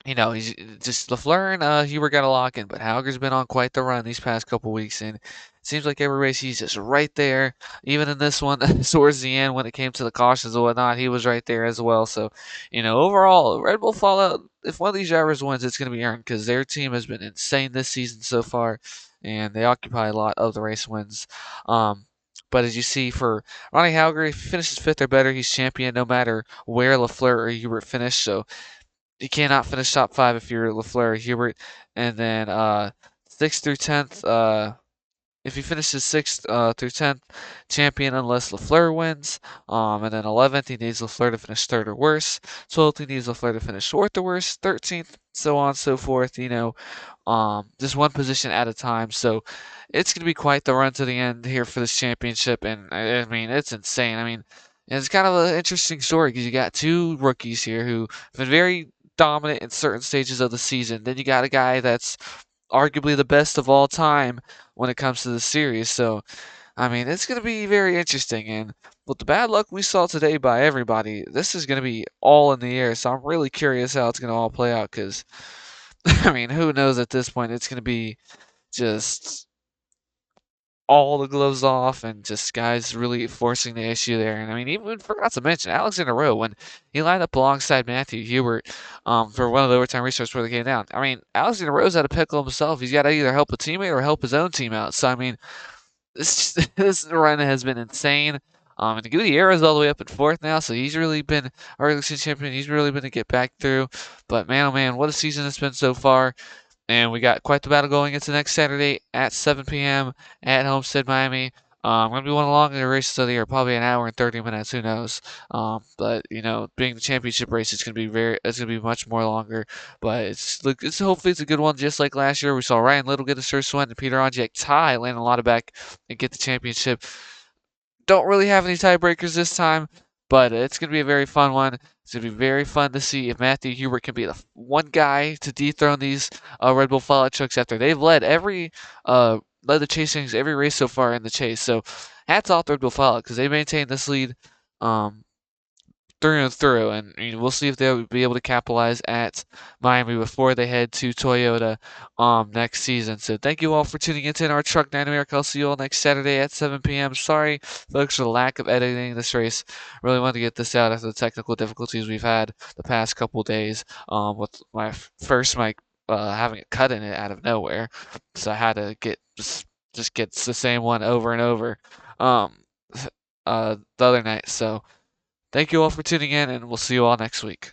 he's just LaFleur and Huber got to lock in, but Hauger's been on quite the run these past couple weeks, and it seems like every race he's just right there. Even in this one, towards the end when it came to the cautions and whatnot, he was right there as well. So, overall, Red Bull Fallout, if one of these drivers wins, it's going to be earned because their team has been insane this season so far, and they occupy a lot of the race wins. But as you see, for Ronnie Hauger, if he finishes 5th or better, he's champion no matter where LaFleur or Hubert finish. So you cannot finish top 5 if you're LaFleur or Hubert. And then 6th through 10th, if he finishes 6th through 10th, champion unless LaFleur wins. And then 11th, he needs LaFleur to finish 3rd or worse. 12th, he needs LaFleur to finish 4th or worse. 13th, so on and so forth. Just one position at a time. So it's going to be quite the run to the end here for this championship. And I mean, it's insane. I mean, it's kind of an interesting story because you got 2 rookies here who have been very dominant in certain stages of the season. Then you got a guy that's arguably the best of all time when it comes to the series. So, I mean, it's going to be very interesting. And with the bad luck we saw today by everybody, this is going to be all in the air. So I'm really curious how it's going to all play out because, I mean, who knows at this point? It's going to be just all the gloves off and just guys really forcing the issue there. And I mean, even forgot to mention Alexander Rowe when he lined up alongside Matthew Hubert for one of the overtime restarts before they came down. I mean, Alexander Rowe's at a pickle himself. He's got to either help a teammate or help his own team out. So I mean, this run has been insane. And Gutierrez all the way up at fourth now, so he's really been our regular season champion. He's really been to get back through. But man, oh man, what a season it's been so far. And we got quite the battle going into next Saturday at 7 p.m. at Homestead, Miami. Going to be one of the longer races of the year, probably an hour and 30 minutes. Who knows? But you know, being the championship race, it's gonna be much more longer. But it's hopefully it's a good one, just like last year. We saw Ryan Little get the first one, and Peter Onjek tie, land a lot of back and get the championship. Don't really have any tiebreakers this time, but it's going to be a very fun one. It's going to be very fun to see if Matthew Hubert can be the one guy to dethrone these Red Bull Fallout trucks after they've led the chasings every race so far in the chase. So hats off to Red Bull Fallout because they maintained this lead um, through and through, and we'll see if they'll be able to capitalize at Miami before they head to Toyota next season. So thank you all for tuning into our Truck Night America. I'll see you all next Saturday at 7 p.m. Sorry, folks, for the lack of editing this race. Really wanted to get this out after the technical difficulties we've had the past couple days with my first mic having a cut in it out of nowhere, so I had to just get the same one over and over um, the other night. So thank you all for tuning in, and we'll see you all next week.